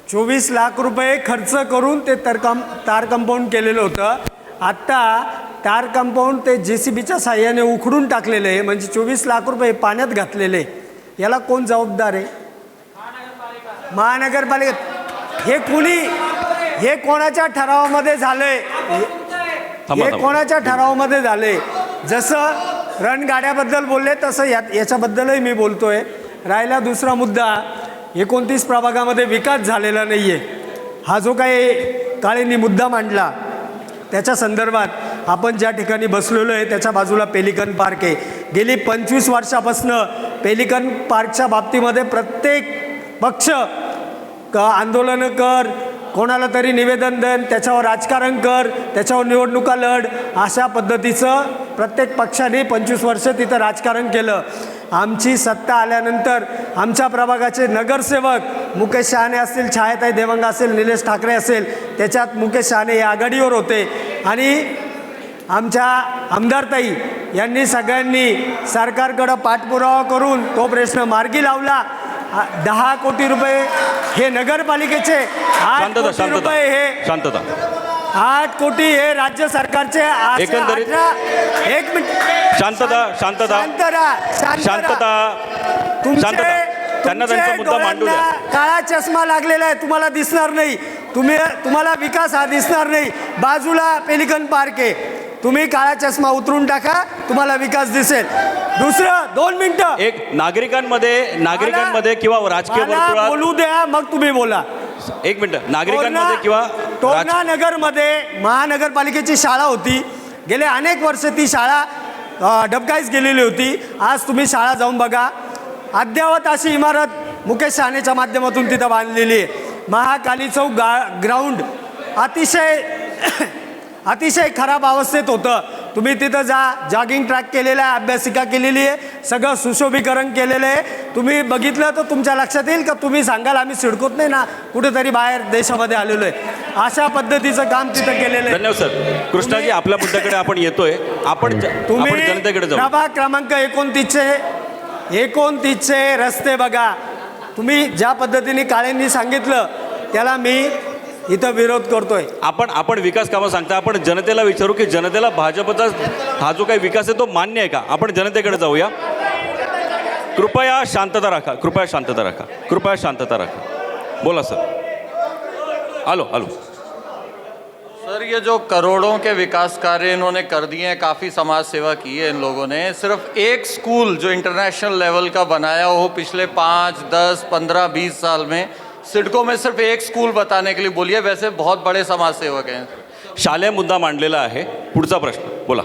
S9: 24 लाख रुपये खर्च करून ते तार कंपाऊंड केलेलं होतं. आत्ता तार कंपाऊंड ते JCBच्या साह्याने उखडून टाकलेलं आहे, म्हणजे 24 लाख रुपये पाण्यात घातलेले. याला कोण जबाबदार आहे? महानगरपालिका. हे कोणाच्या ठरावामध्ये झालंय? हे कोणाच्या ठरावामध्ये झाले? जसं रणगाड्याबद्दल बोलले तसं याच्याबद्दलही मी बोलतोय. राहिला दुसरा मुद्दा, 29 प्रभागामध्ये विकास झालेला नाही आहे. हा जो काही काळेंनी मुद्दा मांडला त्याच्या संदर्भात आपण ज्या ठिकाणी बसलेलो आहे त्याच्या बाजूला पेलिकन पार्क आहे. गेली 25 वर्षापासनं पेलिकन पार्कच्या बाबतीमध्ये प्रत्येक पक्ष आंदोलनं कर, कोणाला तरी निवेदन देन, त्याच्यावर राजकारण कर, त्याच्यावर निवडणुका लढ, अशा पद्धतीचं प्रत्येक पक्षाने 25 वर्ष तिथं राजकारण केलं. आमची सत्ता आल्यानंतर आमच्या प्रभागाचे नगरसेवक मुकेश शहाणे असतील, छायाताई देवंग असेल, निलेश ठाकरे असेल, त्याच्यात मुकेश शहाणे हे आघाडीवर होते. आणि आमच्या आमदारताई यांनी सगळ्यांनी सरकारकडं पाठपुरावा करून तो प्रश्न मार्गी लावला. 10 कोटी रुपये हे नगरपालिकेचे, 8 कोटी रुपये हे
S6: शांतता,
S9: 8 कोटी हे राज्य सरकारचे.
S6: एकंदरीत
S9: एक मिनिट,
S6: शांतता, शांतता, शांतता, शांतता. त्यांना त्यांचा मुद्दा मांडू द्या.
S9: काळा चष्मा लागलेला आहे, तुम्हाला दिसणार नाही. तुम्हाला विकास हा दिसणार नाही. बाजूला पेलिकन पार्क आहे, तुम्ही काळा चष्मा उतरून टाका, तुम्हाला विकास दिसेल. दुसरं 2 मिनिटं,
S6: एक नागरिकांमध्ये किंवा राजकीय वर्तुळात
S9: बोलू द्या, मग तुम्ही बोला.
S6: 1 मिनिट. नागरिकांमध्ये किंवा
S9: तोरणा नगरमध्ये महानगरपालिकेची शाळा होती. गेले अनेक वर्ष ती शाळा डबकाईच गेलेली होती. आज तुम्ही शाळा जाऊन बघा, अद्ययावत अशी इमारत मुकेश शहाणेच्या माध्यमातून तिथं बांधलेली आहे. महाकाली चौक ग्राउंड अतिशय खराब अवस्थेत होतं. तुम्ही तिथं जा, जॉगिंग ट्रॅक केलेला आहे, अभ्यासिका केलेली आहे, सगळं सुशोभीकरण केलेलं आहे. तुम्ही बघितलं तर तुमच्या लक्षात येईल का तुम्ही सांगाल आम्ही सिडकोत नाही ना, कुठेतरी बाहेर देशामध्ये आलेलो आहे. अशा पद्धतीचं काम तिथं केलेलं आहे.
S6: धन्यवाद सर. कृष्णाजी, आपल्या मुद्द्याकडे आपण येतोय. आपण जनतेकडे जाऊ.
S9: प्रभाग क्रमांक 29चे रस्ते बघा. तुम्ही ज्या पद्धतीने काळेंनी सांगितलं त्याला मी इथं विरोध करतोय.
S6: आपण विकास कामं सांगता, आपण जनतेला विचारू की जनतेला भाजपचा हा जो काही विकास आहे तो मान्य आहे का? आपण जनतेकडे जाऊया. कृपया शांतता राखा, कृपया शांतता राखा, कृपया शांतता राखा. बोला सर. हॅलो.
S11: सर, ये जो करोड़ों के विकास कार्य इन्होंने कर दिए हैं, काफ़ी समाज सेवा की है इन लोगों ने. सिर्फ एक स्कूल जो इंटरनेशनल लेवल का बनाया हो पिछले 5, 10, 15, 20 साल में, सिडको में सिर्फ एक स्कूल बताने के लिए बोलिए. वैसे बहुत बड़े समाज सेवक हैं.
S6: शालेय मुद्दा मांडलेला आहे. पुढचा प्रश्न बोला.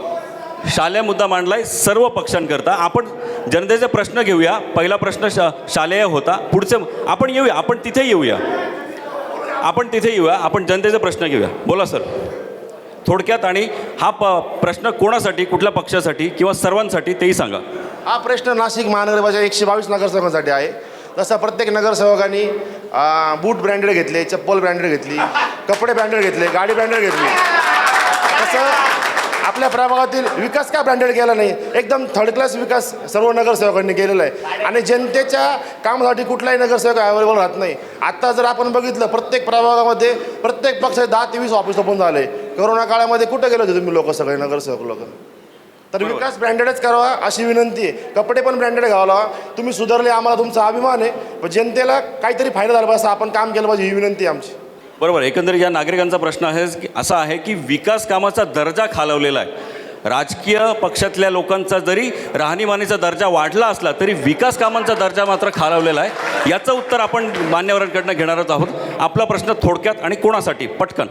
S6: शालेय मुद्दा मांडलाय सर्व पक्षांकरता. आपण जनतेचे प्रश्न घेऊया. पहिला प्रश्न शालेय होता. पुढचे आपण येऊया, आपण तिथे येऊया, आपण जनतेचे प्रश्न घेऊया. बोला सर थोडक्यात. आणि हा प्रश्न कोणासाठी, कुठल्या पक्षासाठी किंवा सर्वांसाठी तेही सांगा.
S12: हा प्रश्न नाशिक महानगरपालिका 122 नगरसेवकांसाठी आहे.
S8: तसं प्रत्येक नगरसेवकांनी बूट ब्रँडेड घेतले, चप्पल ब्रँडेड घेतली, कपडे ब्रँडेड घेतले, गाडी ब्रँडेड घेतली. तसं आपल्या प्रभागातील विकास का ब्रँडेड केला नाही? एकदम थर्ड क्लास विकास सर्व नगरसेवकांनी केलेला आहे आणि जनतेच्या कामासाठी कुठलाही नगरसेवक अवेलेबल राहत नाही. आत्ता जर आपण बघितलं प्रत्येक प्रभागामध्ये प्रत्येक पक्षाचे 10 ते 20 ऑफिस ओपन झाले. कोरोना काळामध्ये कुठे गेले होते तुम्ही लोक, सगळे नगरसेवक लोक? तर विकास ब्रँडेडच करावा अशी विनंती आहे. कपडे पण ब्रँडेड घाला. तुम्ही सुधारले, आम्हाला तुमचा अभिमान आहे, पण जनतेला काहीतरी फायदा झाला पाहिजे, आपण काम केलं पाहिजे, ही विनंती आहे आमची.
S6: बरोबर. एकंदरीत या नागरिकांचा प्रश्न आहे की असा आहे की विकास कामाचा दर्जा खालवलेला आहे. राजकीय पक्षातल्या लोकांचा जरी राहणीमानीचा दर्जा वाढला असला तरी विकास कामांचा दर्जा मात्र खालावलेला आहे. याचं उत्तर आपण मान्यवरांकडनं घेणारच आहोत. आपला प्रश्न थोडक्यात आणि कोणासाठी पटकन.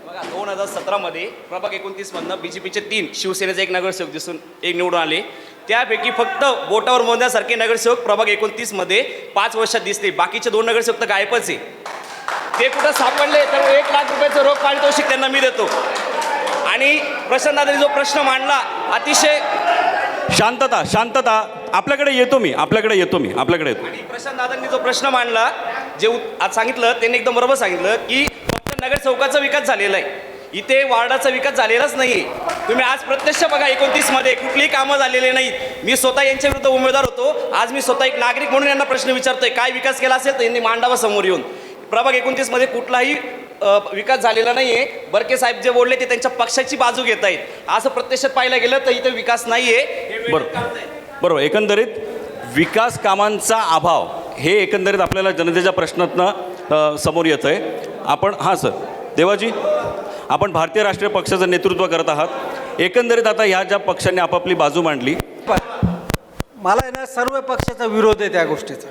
S12: बघा, 2017मध्ये प्रभाग 29मधनं BJPचे 3, शिवसेनेचे 1 नगरसेवक एक निवडून आले. त्यापैकी फक्त बोटावर मोजण्यासारखे नगरसेवक प्रभाग 29मध्ये 5 वर्षात दिसले. बाकीचे 2 नगरसेवक तर गायबच आहे. ते कुठं सापडले तर 1 लाख रुपयाचं रोख पारितोषिक त्यांना मी देतो. आणि प्रशांतदादांनी जो प्रश्न मांडला अतिशय
S6: शांतता आपल्याकडे येतो मी.
S12: आणि प्रशांतदादांनी जो प्रश्न मांडला, जे आज सांगितलं त्यांनी एकदम बरोबर सांगितलं की फक्त नगरसेवकाचा विकास झालेला आहे, इथे वार्डाचा विकास झालेलाच नाही. तुम्ही आज प्रत्यक्ष बघा 29मध्ये कुठलीही कामं झालेली नाहीत. मी स्वतः यांच्या विरुद्ध उमेदवार होतो. आज मी स्वतः एक नागरिक म्हणून यांना प्रश्न विचारतोय, काय विकास केला असेल तर यांनी मांडावा समोर येऊन. प्रभाग 29मध्ये कुठलाही विकास झालेला नाही आहे. बर्के साहेब जे बोलले ते त्यांच्या पक्षाची बाजू घेत आहेत. असं प्रत्यक्षात पाहायला गेलं तर इथे विकास नाही आहे.
S6: बरोबर. एकंदरीत विकास कामांचा अभाव हे एकंदरीत आपल्याला जनतेच्या प्रश्नातनं समोर येतं आहे. आपण हां सर देवाजी, आपण भारतीय राष्ट्रीय पक्षाचं नेतृत्व करत आहात. एकंदरीत आता ह्या ज्या पक्षांनी आपापली बाजू मांडली,
S9: मला आहे ना सर्व पक्षाचा विरोध आहे त्या गोष्टीचा.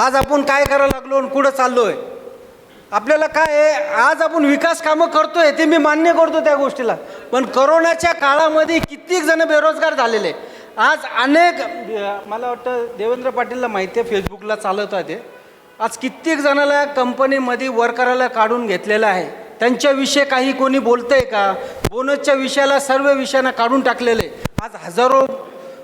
S9: आज आपण काय करायला लागलो आणि कुठं चाललो आहे? आपल्याला काय आहे, आज आपण विकास कामं करतोय ते मी मान्य करतो त्या गोष्टीला, पण करोनाच्या काळामध्ये कित्येक जण बेरोजगार झालेले. आज अनेक, मला वाटतं देवेंद्र पाटीलला माहिती आहे, फेसबुकला चालवत आहे ते. आज कित्येक जणाला कंपनीमध्ये वर्कराला काढून घेतलेलं आहे. त्यांच्याविषयी काही कोणी बोलतंय का? बोनसच्या विषयाला सर्व विषयांना काढून टाकलेले. आज हजारो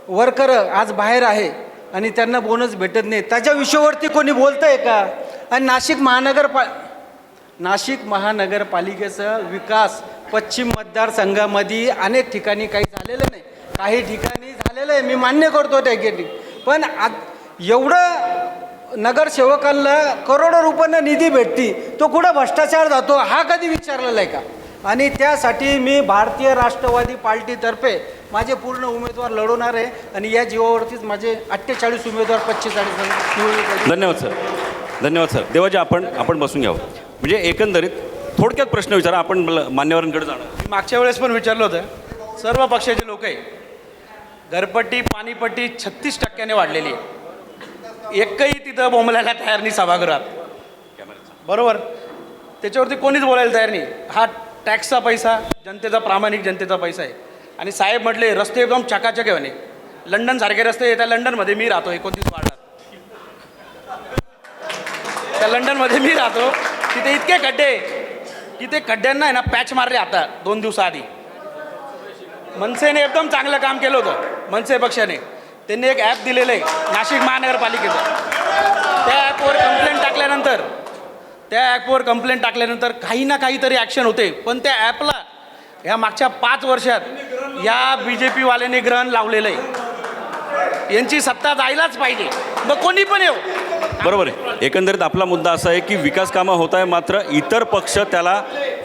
S9: वर्कर आज बाहेर आहे आणि त्यांना बोनस भेटत नाही. त्याच्या विषयावरती कोणी बोलतंय का? आणि नाशिक महानगरपालिकेचा विकास पश्चिम मतदारसंघामध्ये अनेक ठिकाणी काही झालेलं नाही, काही ठिकाणी झालेलं आहे, मी मान्य करतो त्या ठिकाणी. पण एवढं नगरसेवकांना करोडो रुपयांना निधी भेटती, तो कुठं भ्रष्टाचार जातो हा कधी विचारलेला आहे का? आणि त्यासाठी मी भारतीय राष्ट्रवादी पार्टीतर्फे माझे पूर्ण उमेदवार लढवणार आहे आणि या जीवावरतीच माझे 48 उमेदवार 45
S6: धन्यवाद सर. देवाजी, आपण बसून घ्यावं. म्हणजे एकंदरीत थोडक्यात प्रश्न विचारा. आपण मान्यवरांकडे जाणार.
S12: मागच्या वेळेस पण विचारलं होतं. सर्व पक्षाचे लोक आहे, घरपट्टी पाणीपट्टी 36% वाढलेली आहे. एकही तिथं बोंबलायला तयार नाही सभागृहात, बरोबर? त्याच्यावरती कोणीच बोलायला तयार नाही. हा टॅक्सचा पैसा जनतेचा, प्रामाणिक जनतेचा पैसा आहे. आणि साहेब म्हटले रस्ते एकदम चकाचक आहे म्हणे. लंडनसारखे रस्ते येतात. लंडनमध्ये मी राहतो 29 वार्डात. त्या लंडनमध्ये मी राहतो, तिथे इतके खड्डे की ते खड्ड्यांना आहे ना पॅच मारले आता 2 दिवसाआधी. मनसेने एकदम चांगलं काम केलं होतं. मनसे पक्षाने त्यांनी एक ॲप दिलेलं आहे नाशिक महानगरपालिकेचं. त्या ॲपवर कंप्लेंट टाकल्यानंतर काही ना काहीतरी ॲक्शन होते. पण त्या ॲपला ह्या मागच्या 5 वर्षात या BJP वाल्याने ग्रहण लावलेलं आहे. यांची सत्ता जायलाच पाहिजे, मग कोणी पण येऊ.
S6: बरोबर आहे. एकंदरीत आपला मुद्दा असा आहे की विकास कामं होत आहे, मात्र इतर पक्ष त्याला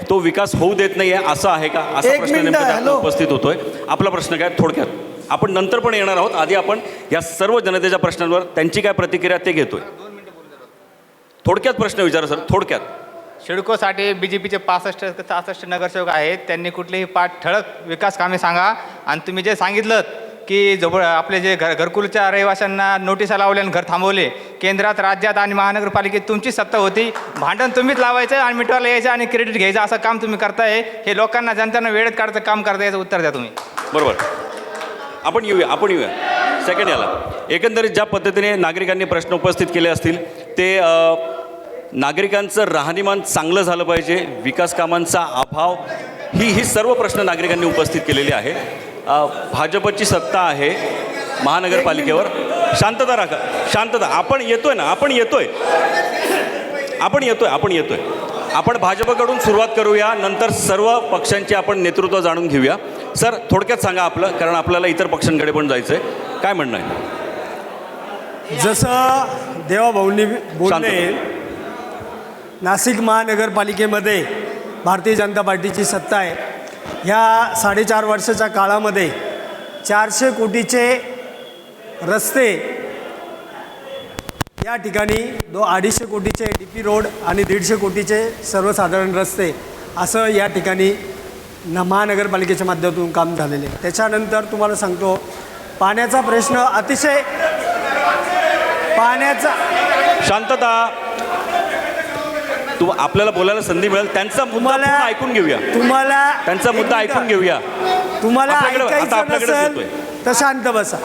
S6: तो विकास होऊ देत नाही आहे, असं आहे का? असा प्रश्न नेमका उपस्थित होतोय. आपला प्रश्न काय थोडक्यात, आपण नंतर पण येणार आहोत. आधी आपण या सर्व जनतेच्या प्रश्नांवर त्यांची काय प्रतिक्रिया ते घेतोय. थोडक्यात प्रश्न विचारा सर, थोडक्यात.
S13: सिडकोसाठी BJPचे 65-66 नगरसेवक आहेत. त्यांनी कुठलीही ठळक विकास कामे सांगा. आणि तुम्ही जे सांगितलं की आपले जे घरकुलच्या रहिवाशांना नोटिसा लावल्या आणि घर थांबवले, केंद्रात, राज्यात आणि महानगरपालिकेत तुमची सत्ता होती. भांडण तुम्हीच लावायचं आणि मिटवायला यायचं आणि क्रेडिट घ्यायचं, असं काम तुम्ही करताय. हे लोकांना, जनतांना वेळेत काढायचं काम करता, याचं उत्तर द्या तुम्ही.
S6: बरोबर. आपण येऊया सेकंड याला. एकंदरीत ज्या पद्धतीने नागरिकांनी प्रश्न उपस्थित केले असतील ते नागरिकांचं राहणीमान चांगलं झालं पाहिजे, विकास कामांचा अभाव, ही सर्व प्रश्न नागरिकांनी उपस्थित केलेली आहे. भाजपची सत्ता आहे महानगरपालिकेवर. शांतता राखा, शांतता. आपण येतोय ना, आपण येतोय. आपण भाजपकडून सुरुवात करूया, नंतर सर्व पक्षांचे आपण नेतृत्व जाणून घेऊया. सर थोडक्यात सांगा आपलं, कारण आपल्याला इतर पक्षांकडे पण जायचं आहे. काय म्हणणं आहे?
S9: जसं देवाभाऊंनी बोलले, नाशिक महानगरपालिकेमध्ये भारतीय जनता पार्टीची सत्ता आहे. ह्या 4.5 वर्षाच्या काळामध्ये 400 कोटीचे रस्ते या ठिकाणी 250 कोटीचे DP रोड आणि 150 कोटीचे सर्वसाधारण रस्ते असं या ठिकाणी महानगरपालिकेच्या माध्यमातून काम झालेले आहे. त्याच्यानंतर तुम्हाला सांगतो, पाण्याचा प्रश्न अतिशय
S6: शांतता. आपल्याला बोलायला संधी मिळेल. त्यांचा मुद्दा ऐकून घेऊया. त्यांचा मुद्दा ऐकून घेऊया.
S9: तुम्हाला
S6: आपल्याकडे
S9: नसेल तर शांत बसा.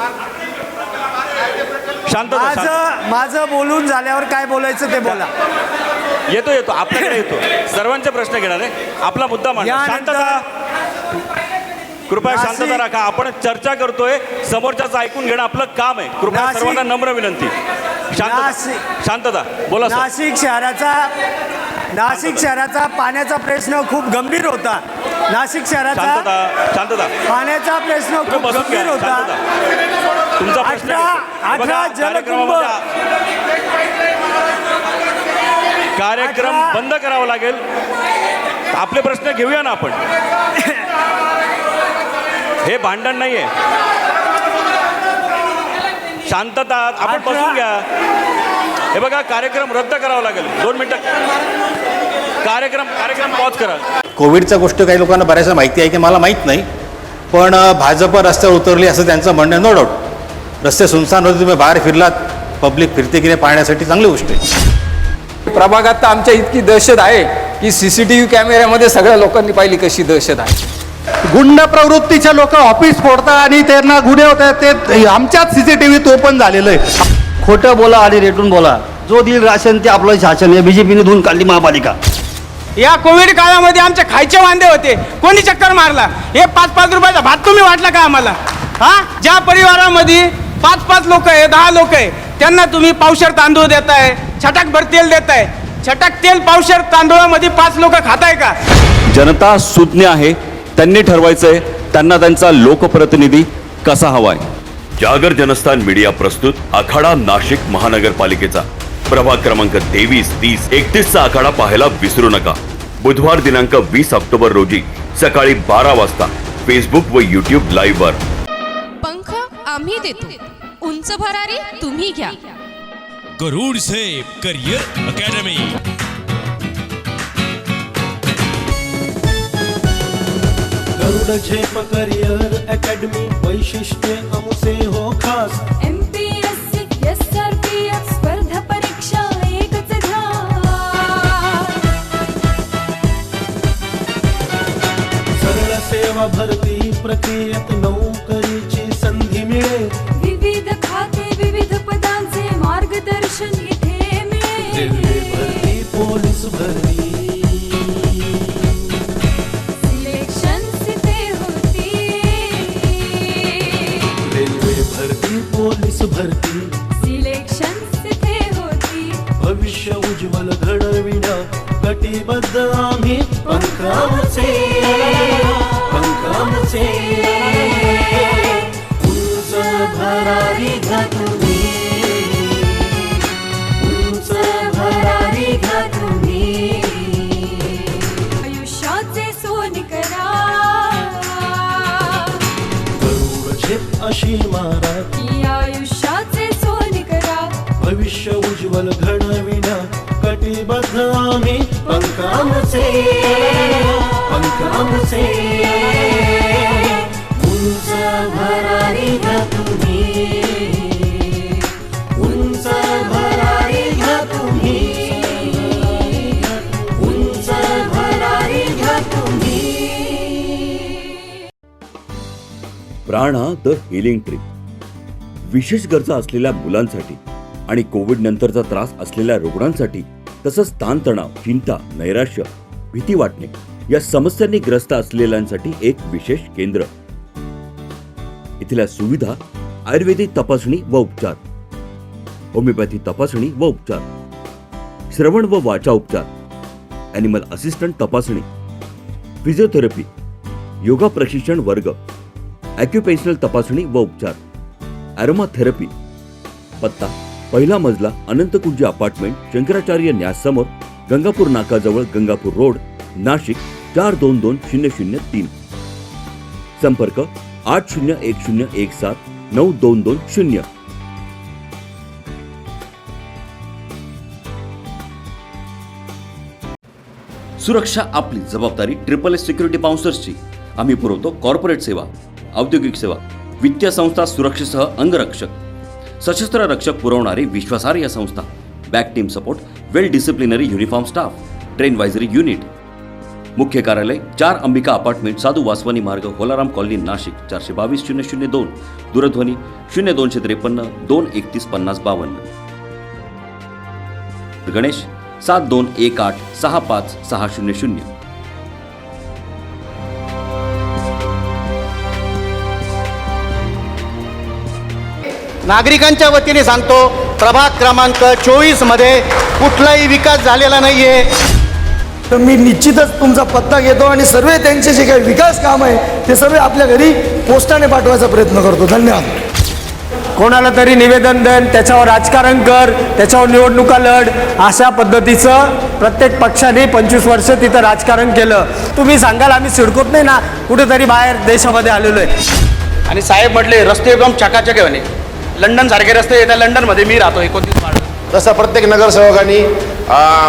S9: माझं बोलून झाल्यावर काय बोलायचं ते बोला.
S6: येतो आपल्याकडे येतो. सर्वांचे प्रश्न घेणार आहे. आपला मुद्दा मांडा. शांतता, कृपया शांतता राखा. आपण चर्चा करतोय, समोरच्याचं ऐकून घेणं आपलं काम आहे. कृपया सर्वांना नम्र विनंती. शांतता बोला.
S9: नाशिक शहराचा पाण्याचा प्रश्न खूप गंभीर होता. नाशिक शहराचा
S6: शांतता
S9: पाण्याचा प्रश्न खूप गंभीर होता.
S6: तुमचा प्रश्न
S9: 18 जलकुंभ
S6: कार्यक्रम बंद करावा लागेल. आपले प्रश्न घेऊया ना आपण. हे भांडण नाहीये. शांतता. आपण बसून घ्या. हे बघा, कार्यक्रम रद्द करावा लागेल. 2 मिनिटं कार्यक्रम पॉज करा.
S7: कोविडच्या गोष्ट काही लोकांना बऱ्याचशा माहिती आहे की मला माहीत नाही, पण भाजप रस्त्यावर उतरली असं त्यांचं म्हणणं आहे. नो डाऊट, रस्ते सुनसान होते, तुम्ही बाहेर फिरलात, पब्लिक फिरते की नाही पाहण्यासाठी चांगली गोष्ट आहे.
S14: प्रभागात तर आमच्या इतकी दहशत आहे की CCTV कॅमेऱ्यामध्ये सगळ्या लोकांनी पाहिली कशी दहशत आहे.
S15: गुंड प्रवृत्तीचे लोक ऑफिस फोडतात आणि त्यांना गुन्हे होतात. ते आमच्याच CCTV ओपन झालेलं आहे.
S16: खोटं बोला आणि रेटून बोला. जो देईल राशन ते आपलं शासन. या BJPने धुवून काढली महापालिका.
S14: या कोविड काळामध्ये आमचे खायचे वांदे होते. कोणी चक्कर मारला? हे 5-5 रुपयाचा भात तुम्ही वाटला का आम्हाला? ज्या परिवारामध्ये 5-5 लोक आहे, 10 लोक आहे, त्यांना तुम्ही पावशेर तांदूळ देताय, छटाकभर तेल देताय. छटाक तेल पावशेर तांदूळामध्ये 5 लोक खाताय का?
S6: जनता सुज्ञ आहे. त्यांनी ठरवायचंय त्यांना त्यांचा लोकप्रतिनिधी कसा हवाय.
S5: जागर जनस्थान मीडिया प्रस्तुत आखाडा नाशिक महानगरपालिकेचा प्रभाग क्रमांक 23, 30, 31चा आखाडा पाहायला विसरू नका. बुधवार दिनांक 20 ऑक्टोबर रोजी सकाळी 12 वाजता फेसबुक व YouTube लाईव्ह वर.
S17: पंख आम्ही देतो, उंच भरारी तुम्ही घ्या.
S18: गरुड सेफ करियर अकॅडमी.
S19: गरुड झेप करियर अकॅडमी, वैशिष्ट्य आमचे हो खास.
S17: MPSC SRPF स्पर्धा परीक्षा एकच ध्यान.
S19: सरळ सेवा भरती प्रक्रियेत नोकरीची संधी मिळे.
S17: विविध खाते विविध पदांचे मार्गदर्शन इथे मिळे.
S19: रेल्वे भरती, पोलीस भरती, पोलीस भरती
S17: सिलेक्शन तिथे होती.
S19: भविष्य उज्ज्वल घडविण्या कटिबद्ध आम्ही पंखाचे उंच भरारी घ्या तुम्ही, उंच भरारी घ्या तुम्ही.
S17: आयुष्याचे सोन करा.
S19: गरुड झेप अशी मारा,
S17: आयुष्याचे सोन करा.
S19: भविष्य उज्ज्वल घडविण्या कटिबद्ध आम्ही पंखाचे उंच भरारी घ्या तुम्ही, उंच भरारी घ्या तुम्ही, उंच भरारी घ्या तुम्ही.
S5: प्राणा द हिलिंग ट्री. विशेष गरजा असलेल्या मुलांसाठी आणि कोविड नंतरचा त्रास असलेल्या रुग्णांसाठी, तसंच ताणतणाव, चिंता, नैराश्य, भीती वाटणे या समस्यांनी ग्रस्त असलेल्यांसाठी एक विशेष केंद्र. इथल्या सुविधा, आयुर्वेदिक तपासणी व उपचार, होमिओपॅथी तपासणी व उपचार, श्रवण व वाचा उपचार, ॲनिमल असिस्टंट तपासणी, फिजिओथेरपी, योगा प्रशिक्षण वर्ग, ॲक्युपेन्शनल तपासणी व उपचार, ॲरोमा थेरपी. पत्ता पहिला मजला अनंतकुंज अपार्टमेंट, शंकराचार्य न्यास समोर, गंगापूर नाकाजवळ, गंगापूर रोड, नाशिक 422003. संपर्क 8010179220.
S6: सुरक्षा आपली जबाबदारी. SSS सिक्युरिटी बाउन्सर्सची. आम्ही पुरवतो कॉर्पोरेट सेवा, औद्योगिक सेवा, वित्तीय संस्था, सुरक्षेसह अंगरक्षक, सशस्त्र रक्षक पुरवणारी विश्वासार्ह संस्था, back team support, well disciplinary uniform staff, train वायझरी युनिट. मुख्य कार्यालय 4 अंबिका अपार्टमेंट, साधू वासवानी मार्ग, होलाराम कॉलनी, नाशिक 422002. दूरध्वनी 0253 231 5052. गणेश 7218 65600.
S7: नागरिकांच्या वतीने सांगतो, प्रभाग क्रमांक 24 मध्ये कुठलाही विकास झालेला नाहीये.
S2: तर मी निश्चितच तुमचा पत्ता घेतो आणि सर्व त्यांचे जे काही विकास काम आहे ते सर्व आपल्या घरी पोस्टाने पाठवायचा प्रयत्न करतो. धन्यवाद.
S9: कोणाला तरी निवेदन देन, त्याच्यावर राजकारण कर, त्याच्यावर निवडणुका लढ, अशा पद्धतीचं प्रत्येक पक्षाने 25 वर्ष तिथं राजकारण केलं. तुम्ही सांगाल आम्ही सिडकोत नाही ना, कुठेतरी बाहेर देशामध्ये आलेलो आहे.
S14: आणि साहेब म्हटले रस्ते एकदम चकाचक आहे म्हणे. लंडन सारखे रस्ते येतात. लंडनमध्ये मी राहतो 29 वार्ड.
S8: तसं प्रत्येक नगरसेवकांनी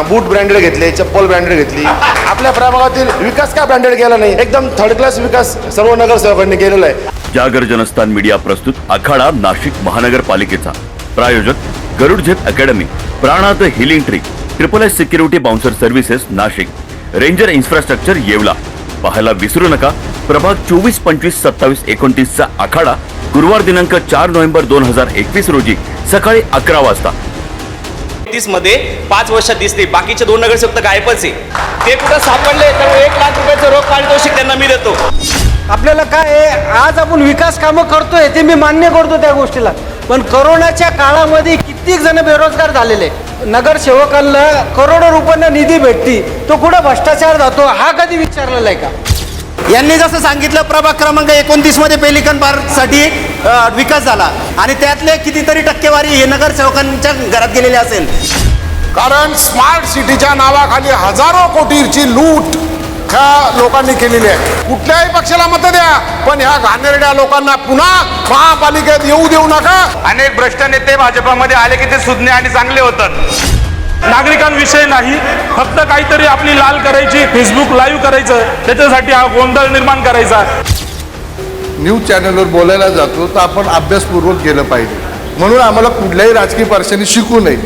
S8: बूट ब्रँडेड घेतले, चप्पल ब्रँडेड घेतली. आपल्या प्रभागातील विकास का ब्रँडेड केला नाही? एकदम थर्ड क्लास विकास सर्व नगरसेवकांनी केलेला आहे.
S5: जागर जनस्थान मीडिया प्रस्तुत आखाडा नाशिक महानगरपालिकेचा. प्रायोजक Garud Zep academy, Pranad healing tree, SSS security bouncer services Nashik, ranger infrastructure Yeola. पाहायला विसरू नका प्रभाग 24, 25, 27, 29 आखाडा, गुरुवार दिनांक 4 नोव्हेंबर 2021 रोजी सकाळी 11 वाजता.
S12: 30 मध्ये 5 वर्षात दिसते. बाकीचे 2 नगरसेवक तर गायबच आहे. ते कुठं सापडले तर 1 लाख रुपयाचं रोख पारितोषिक त्यांना मी देतो.
S9: आपल्याला काय आहे, आज आपण विकास कामं करतोय ते मी मान्य करतो त्या गोष्टीला, पण कोरोनाच्या काळामध्ये कित्येक जण बेरोजगार झालेले. नगरसेवकांना करोडो रुपयांना निधी भेटती, तो कुठं भ्रष्टाचार जातो हा कधी विचारलेला आहे का?
S7: यांनी जसं सांगितलं, प्रभाग क्रमांक 29 मध्ये पेलिकन पार्कसाठी विकास झाला आणि त्यातले कितीतरी टक्केवारी हे नगरसेवकांच्या घरात गेलेले असेल.
S8: कारण स्मार्ट सिटीच्या नावाखाली हजारो कोटीची लूट ह्या लोकांनी केलेली आहे. कुठल्याही पक्षाला मत द्या, पण ह्या घाणेरड्या लोकांना पुन्हा महापालिकेत येऊ देऊ नका.
S10: अनेक भ्रष्ट नेते भाजपामध्ये आले की ते सुज्ञ आणि चांगले होतात.
S3: नागरिकांविषयी नाही, फक्त काहीतरी आपली लाल करायची, फेसबुक लाईव्ह करायचं, त्याच्यासाठी हा गोंधळ निर्माण करायचा.
S15: न्यूज चॅनलवर बोलायला जातो तर आपण अभ्यासपूर्वक गेलं पाहिजे. म्हणून आम्हाला कुठल्याही राजकीय पक्षाने शिकू नये.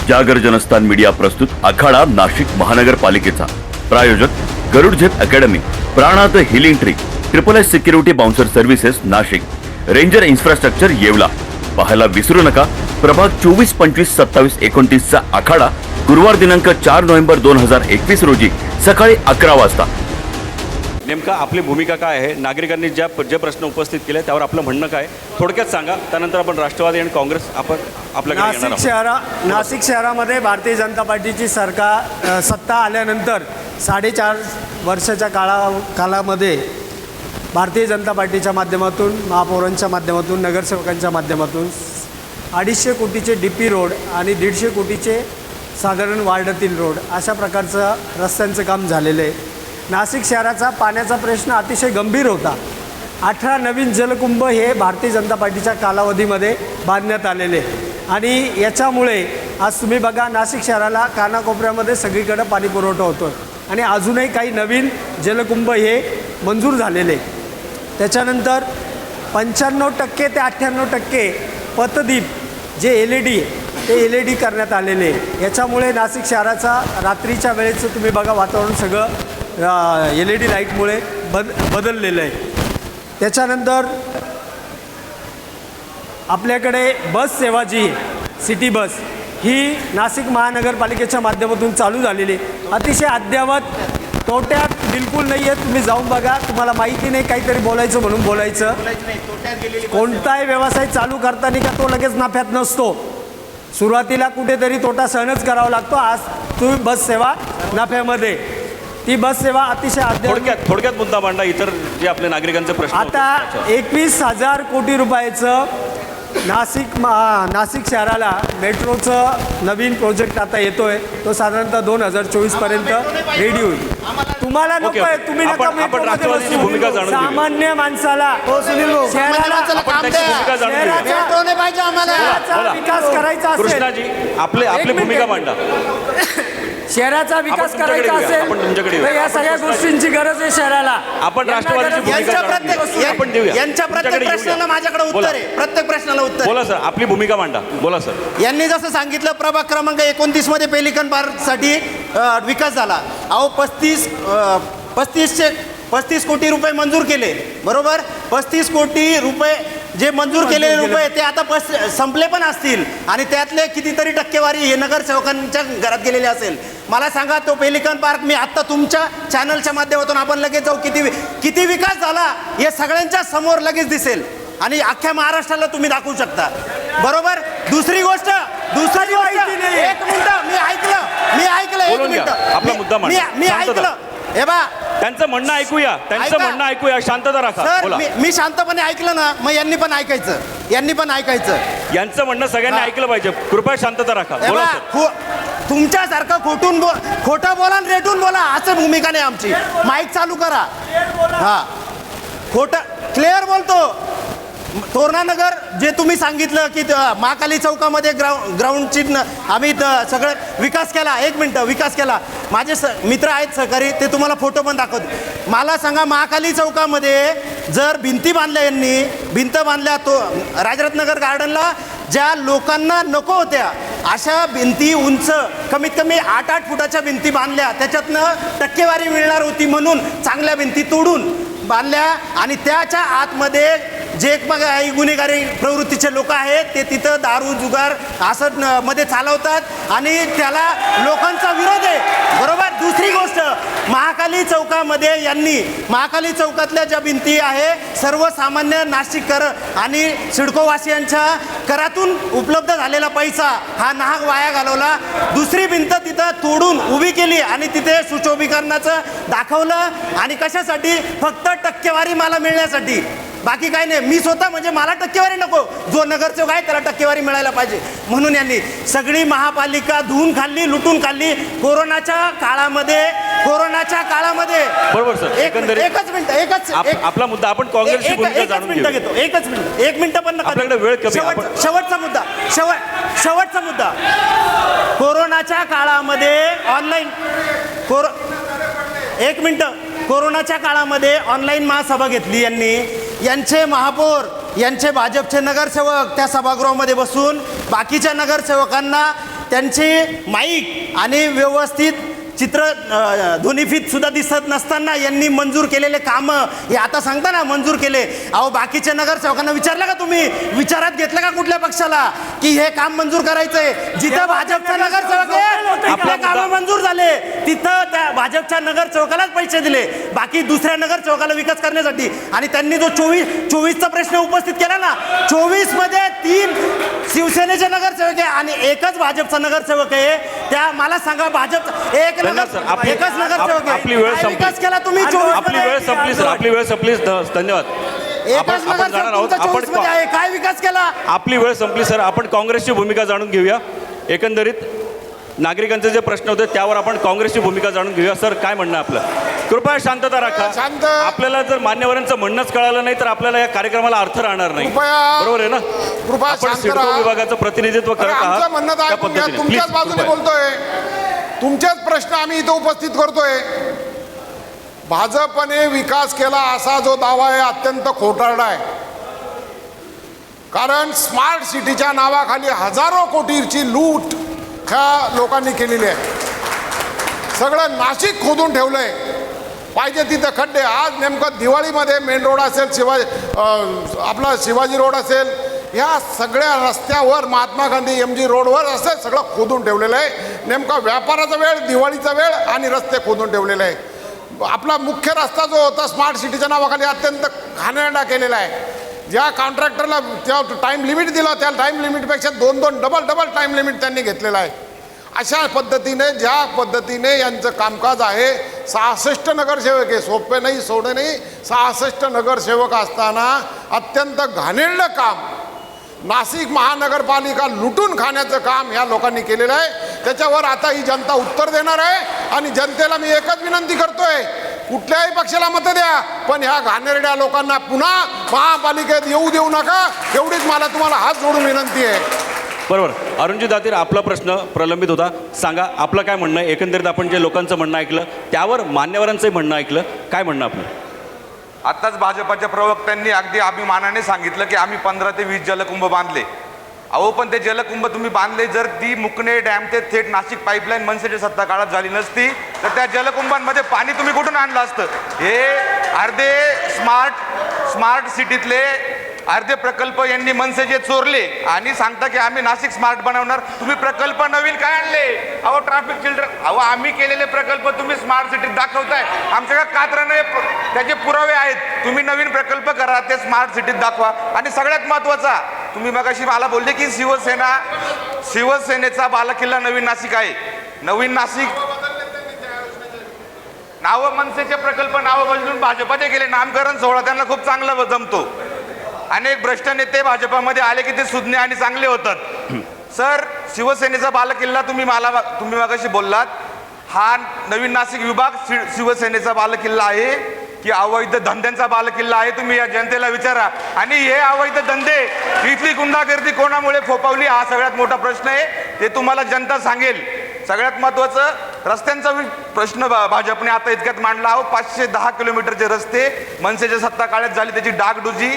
S5: जागर जनस्थान मीडिया प्रस्तुत आखाडा नाशिक महानगरपालिकेचा. प्रायोजक Garud Zep academy, Pranad healing tree, SSS security bouncer services Nashik, ranger infrastructure Yeola. पाहायला विसरू नका प्रभाग 24, 25, 27, 29 आखाडा, गुरुवार दिनांक 4 नोव्हेंबर 2021 रोजी सकाळी 11 वाजता.
S6: नेमका आपली भूमिका काय आहे? नागरिकांनी जे प्रश्न उपस्थित केले त्यावर आपलं म्हणणं काय, थोडक्यात सांगा. त्यानंतर आपण राष्ट्रवादी आणि काँग्रेस आपल्याकडे येणार आहोत.
S9: नाशिक शहरामध्ये भारतीय जनता पार्टीची सरकार सत्ता आल्यानंतर 4.5 वर्षाच्या कालामध्ये भारतीय जनता पार्टीच्या माध्यमातून, महापौरांच्या माध्यमातून, नगरसेवकांच्या माध्यमातून 250 कोटीचे DP रोड आणि 150 कोटीचे साधारण वार्डातील रोड अशा प्रकारचं रस्त्यांचं काम झालेलं आहे. नाशिक शहराचा पाण्याचा प्रश्न अतिशय गंभीर होता. 18 नवीन जलकुंभ हे भारतीय जनता पार्टीच्या कालावधीमध्ये बांधण्यात आलेले आणि याच्यामुळे आज तुम्ही बघा नाशिक शहराला कानाकोपऱ्यामध्ये सगळीकडे पाणी पुरवठा होतो आणि अजूनही काही नवीन जलकुंभ हे मंजूर झालेले. त्याच्यानंतर 95% ते 98% पथदीप जे LED ते LED करण्यात आलेले. याच्यामुळे नाशिक शहराचा रात्रीच्या वेळेचं तुम्ही बघा वातावरण सगळं LED लाईटमुळे बदललेलं आहे. त्याच्यानंतर आपल्याकडे बस सेवा जी सिटी बस ही नाशिक महानगरपालिकेच्या माध्यमातून चालू झालेली अतिशय अद्ययावत, तोट्यात बिलकुल नाही आहे. तुम्ही जाऊन बघा, तुम्हाला माहिती नाही काहीतरी बोलायचं म्हणून बोलायचं. कोणताही व्यवसाय चालू करताना का तो लगेच नफ्यात नसतो. सुरुवातीला कुठेतरी तोटा सहनच करावा लागतो. आज तुम्ही बस सेवा नफ्यामध्ये, ती बस सेवा अतिशय
S6: थोडक्यात मुद्दा मांडा, इतर जे आपले नागरिकांचे प्रश्न होते.
S9: आता 21,000 कोटी रुपयाचं नाशिक शहराला मेट्रोचं नवीन प्रोजेक्ट आता येतोय. तो साधारणतः 2024 पर्यंत रेडी होईल. तुम्हाला नको आहे, तुम्ही नका
S6: आपण
S9: मेट्रोमध्ये
S6: राष्ट्रवादीची
S9: बसू.
S6: भूमिका जाणून घेऊया.
S9: सामान्य माणसाला शहराचा विकास करायचा असेल,
S6: कृष्णाजी आपली भूमिका मांडा.
S9: शहराचा विकास
S6: आपण
S9: करायचा
S6: तुमच्याकडे येऊया,
S9: असेल
S6: आपण तुमच्याकडे
S9: तर
S6: येऊया.
S9: या सगळ्या गोष्टींची गरज आहे शहराला.
S6: आपण राष्ट्रवादीची भूमिका जाणून घेऊया. आपण देऊया.
S7: यांच्या प्रत्येक
S6: तुमच्याकडे
S7: प्रश्नाला
S6: येऊया.
S7: माझ्याकडे उत्तर
S6: बोला.
S7: आहे. प्रत्येक प्रश्नाला उत्तर आहे.
S6: बोला सर, आपली भूमिका मांडा. बोला सर.
S7: यांनी जसं सांगितलं प्रभाग क्रमांक 29 मध्ये पेलिकन पार्कसाठी विकास झाला. अहो 35 कोटी रुपये मंजूर केले, बरोबर. 35 कोटी रुपये जे मंजूर केलेले रुपये ते आता संपले पण असतील आणि त्यातले कितीतरी टक्केवारी हे नगरसेवकांच्या घरात गेलेले असेल. मला सांगा, तो पेलिकन पार्क मी आत्ता तुमच्या चॅनलच्या माध्यमातून आपण लगेच जाऊ, किती विकास झाला हे सगळ्यांच्या समोर लगेच दिसेल आणि अख्ख्या महाराष्ट्राला तुम्ही दाखवू शकता, बरोबर. दुसरी गोष्ट एक मिनिट, मी ऐकलं एक मिनिट,
S6: आपला मुद्दा मांडा.
S7: मी ऐकलं. हे बा,
S6: त्यांचं म्हणणं ऐकूया, शांतता राखा. बोला.
S7: मी शांतपणे ऐकलं ना, मग यांनी पण ऐकायचं.
S6: यांचं म्हणणं सगळ्यांनी ऐकलं पाहिजे. कृपया शांतता राखा. बोला सर.
S7: तुमच्यासारखं खोटं बोला आणि रेटून बोला असं भूमिका नाही आमची. माईक चालू करा. हा, खोटं क्लिअर बोलतो. तोरणानगर जे तुम्ही सांगितलं की महाकाली चौकामध्ये ग्राउंडची आम्ही सगळं विकास केला. एक मिनटं, विकास केला. माझे मित्र आहेत सहकारी, ते तुम्हाला फोटो पण दाखवतो. मला सांगा, महाकाली चौकामध्ये जर भिंती बांधल्या, यांनी भिंत बांधल्या, तो राजरत्नगर गार्डनला ज्या लोकांना नको होत्या अशा भिंती उंच कमीत कमी 8-8 फुटाच्या भिंती बांधल्या. त्याच्यातनं टक्केवारी मिळणार होती म्हणून चांगल्या भिंती तोडून बांधल्या आणि त्याच्या आतमध्ये जे गुन्हेगारी प्रवृत्तीचे लोक आहेत ते तिथं दारू जुगार असं मध्ये चालवतात आणि त्याला लोकांचा विरोध आहे, बरोबर. दुसरी गोष्ट, महाकाली चौकामध्ये यांनी महाकाली चौकातल्या ज्या भिंती आहे सर्वसामान्य नाशिककर आणि सिडकोवासियांच्या करातून उपलब्ध झालेला पैसा हा नाहक वाया घालवला. दुसरी भिंत तिथं तोडून उभी केली आणि तिथे सुशोभीकरणाचं दाखवलं आणि कशासाठी? फक्त टक्केवारी मला मिळण्यासाठी, बाकी काही नाही. मी स्वतः म्हणजे मला टक्केवारी नको, जो नगरसेवक आहे त्याला टक्केवारी मिळायला पाहिजे म्हणून यांनी सगळी महापालिका धुवून खाल्ली, लुटून खाल्ली कोरोनाच्या काळामध्ये.
S6: बरोबर सर.
S7: एकच मिनिट,
S6: आपला मुद्दा आपण काँग्रेसची भूमिका जाणून घेऊ.
S7: घेतो. एक मिनिट पण नका.
S6: आपल्याकडे वेळ कमी.
S7: शेवटचा मुद्दा कोरोनाच्या काळामध्ये ऑनलाईन एक मिनिट, कोरोनाच्या काळामध्ये ऑनलाईन महासभा घेतली यांनी. यांचे महापौर, यांचे भाजपचे नगरसेवक त्या सभागृहामध्ये बसून बाकीच्या नगरसेवकांना त्यांचे माईक आणि व्यवस्थित चित्र ध्वनिफीत सुद्धा दिसत नसताना यांनी मंजूर केलेले कामं हे आता सांगता ना मंजूर केले. अहो बाकीच्या नगरसेवकांना विचारलं का तुम्ही? विचारात घेतलं का कुठल्या पक्षाला की हे काम मंजूर करायचंय? जिथं भाजपचा नगरसेवक आहे आपले कामं मंजूर झाले तिथं त्या भाजपच्या नगरसेवकालाच पैसे दिले, बाकी दुसऱ्या नगरसेवकाला विकास करण्यासाठी. आणि त्यांनी जो 24चा प्रश्न उपस्थित केला ना, 24 मध्ये 3 शिवसेनेचे नगरसेवक आहे आणि एकच भाजपचा नगरसेवक आहे. त्या मला सांगा, भाजप एकच नगरसेवक आहे.
S6: आपली वेळ संपली.
S7: विकास केला तुम्ही.
S6: आपली वेळ संपली सर. आपली वेळ संपली. धन्यवाद.
S7: एकच नगरसेवक काय विकास केला?
S6: आपली वेळ संपली सर. आपण काँग्रेसची भूमिका जाणून घेऊया. एकंदरीत नागरिकांचे जे प्रश्न होते त्यावर आपण काँग्रेसची भूमिका जाणून घेऊया. सर काय म्हणणं आपलं? कृपया शांतता राखा. आपल्याला जर मान्यवरांचं म्हणणंच कळालं नाही तर आपल्याला या कार्यक्रमाला अर्थ राहणार नाही, बरोबर आहे ना? आपण सिडको विभागाचं प्रतिनिधित्व करत आहात त्या पद्धतीने.
S8: तुमच्याच बाजूने बोलतोय, तुमचेच प्रश्न आम्ही इथं उपस्थित करतोय. भाजपने विकास केला असा जो दावा आहे अत्यंत खोटारडा आहे. कारण स्मार्ट सिटीच्या नावाखाली हजारो कोटीची लूट ह्या लोकांनी केलेली आहे. सगळं नाशिक खोदून ठेवलंय, पाहिजे तिथं खड्डे. आज नेमकं दिवाळीमध्ये मेन रोड असेल, आपला शिवाजी रोड असेल, ह्या सगळ्या रस्त्यावर महात्मा गांधी MG रोडवर असं सगळं खोदून ठेवलेलं आहे. नेमका व्यापाराचा वेळ, दिवाळीचा वेळ आणि रस्ते खोदून ठेवलेले आहे. आपला मुख्य रस्ता जो होता स्मार्ट सिटीच्या नावाखाली अत्यंत घाणेरडा केलेला आहे. ज्या कॉन्ट्रॅक्टरला त्या टाईम लिमिट दिला त्या टाईम लिमिटपेक्षा डबल टाईम लिमिट त्यांनी घेतलेला आहे. अशा पद्धतीने ज्या पद्धतीने यांचं कामकाज आहे, 66 नगरसेवक आहे, सोपे नाही सोडे नाही, 66 नगरसेवक असताना अत्यंत घाणेरडं काम, नाशिक महानगरपालिका लुटून खाण्याचं काम ह्या लोकांनी केलेलं आहे. त्याच्यावर आता ही जनता उत्तर देणार आहे. आणि जनतेला मी एकच विनंती करतोय, कुठल्याही पक्षाला मतं द्या, पण ह्या घाणेरड्या लोकांना पुन्हा महापालिकेत येऊ देऊ नका, एवढीच मला तुम्हाला हात जोडून विनंती आहे.
S6: बरोबर. अरुणजी दातीर, आपला प्रश्न प्रलंबित होता, सांगा आपलं काय म्हणणं आहे. एकंदरीत आपण जे लोकांचं म्हणणं ऐकलं, त्यावर मान्यवरांचंही म्हणणं ऐकलं, काय म्हणणं आपलं?
S10: आत्ताच भाजपाच्या प्रवक्त्यांनी अगदी अभिमानाने सांगितलं की आम्ही 15 ते 20 जलकुंभ बांधले. अहो, पण ते जलकुंभ तुम्ही बांधले, जर ती मुकणे डॅम ते थेट नाशिक पाईपलाईन मनसेच्या सत्ता काळात झाली नसती तर त्या जलकुंभांमध्ये पाणी तुम्ही कुठून आणलं असतं? हे अर्धे स्मार्ट सिटीतले अर्धे प्रकल्प यांनी मनसेचे चोरले आणि सांगता की आम्ही नाशिक स्मार्ट बनवणार. तुम्ही प्रकल्प नवीन काय आणले? अहो, ट्रॅफिक चिल्ड्रन, अहो आम्ही केलेले प्रकल्प तुम्ही स्मार्ट सिटीत दाखवताय. आमच्याकडे कात्राने त्याचे पुरावे आहेत. तुम्ही नवीन प्रकल्प करा, ते स्मार्ट सिटीत दाखवा. आणि सगळ्यात महत्त्वाचा, तुम्ही मगाशी मला बोलले की शिवसेनेचा बालेकिल्ला नवीन नाशिक आहे. नवीन नाशिक नावं मनसेचे प्रकल्प नावं बदलून भाजपाचे केले. नामकरण सोहळा त्यांना खूप चांगला जमतो. अनेक भ्रष्ट नेते भाजपामध्ये आले की ते सुज्ञ आणि चांगले होतात. सर, शिवसेनेचा बालेकिल्ला तुम्ही मगाशी बोललात, हा नवीन नाशिक विभाग शिवसेनेचा बालेकिल्ला आहे की अवैध धंद्यांचा बालेकिल्ला आहे? तुम्ही या जनतेला विचारा. आणि हे अवैध धंदे, इथली गुंडागर्दी कोणामुळे फोपावली, हा सगळ्यात मोठा प्रश्न आहे. ते तुम्हाला जनता सांगेल. सगळ्यात महत्त्वाचं, रस्त्यांचा प्रश्न भाजपने आता इतक्यात मांडला. अहो, 510 किलोमीटरचे रस्ते मनसेच्या सत्ता काळात झाली, त्याची डागडुजी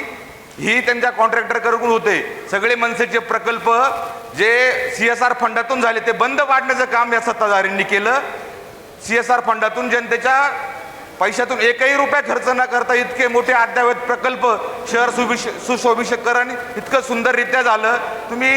S10: ही त्यांच्या कॉन्ट्रॅक्टरकडून होते. सगळे मनसेचे प्रकल्प जे CSR फंडातून झाले ते बंद पाडण्याचं काम या सत्ताधाऱ्यांनी केलं. CSR फंडातून जनतेच्या पैशातून एकही रुपया खर्च न करता इतके मोठे अद्ययावत प्रकल्प शहर सुशोभीकरण इतकं सुंदररित्या झालं. तुम्ही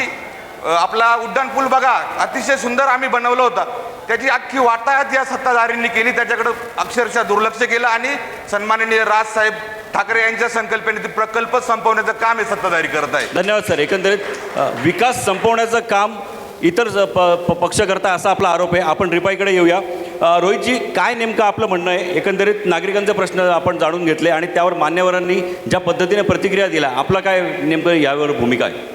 S10: आपला उड्डाण पूल बघा, अतिशय सुंदर आम्ही बनवलं होता. त्याची अख्खी वाटाघाट या सत्ताधाऱ्यांनी केली. त्याच्याकडं अक्षरशः दुर्लक्ष केलं आणि सन्माननीय राजसाहेब ठाकरे यांच्या संकल्पनेतील प्रकल्प संपवण्याचं काम हे सत्ताधारी करत आहे.
S6: धन्यवाद सर. एकंदरीत विकास संपवण्याचं काम इतर पक्ष करता असा आपला आरोप आहे. आपण रिपाईकडे येऊया. रोहितजी, काय नेमकं आपलं म्हणणं आहे? एकंदरीत नागरिकांचे प्रश्न आपण जाणून घेतले आणि त्यावर मान्यवरांनी ज्या पद्धतीने प्रतिक्रिया दिल्या, आपला काय नेमकं यावर भूमिका आहे?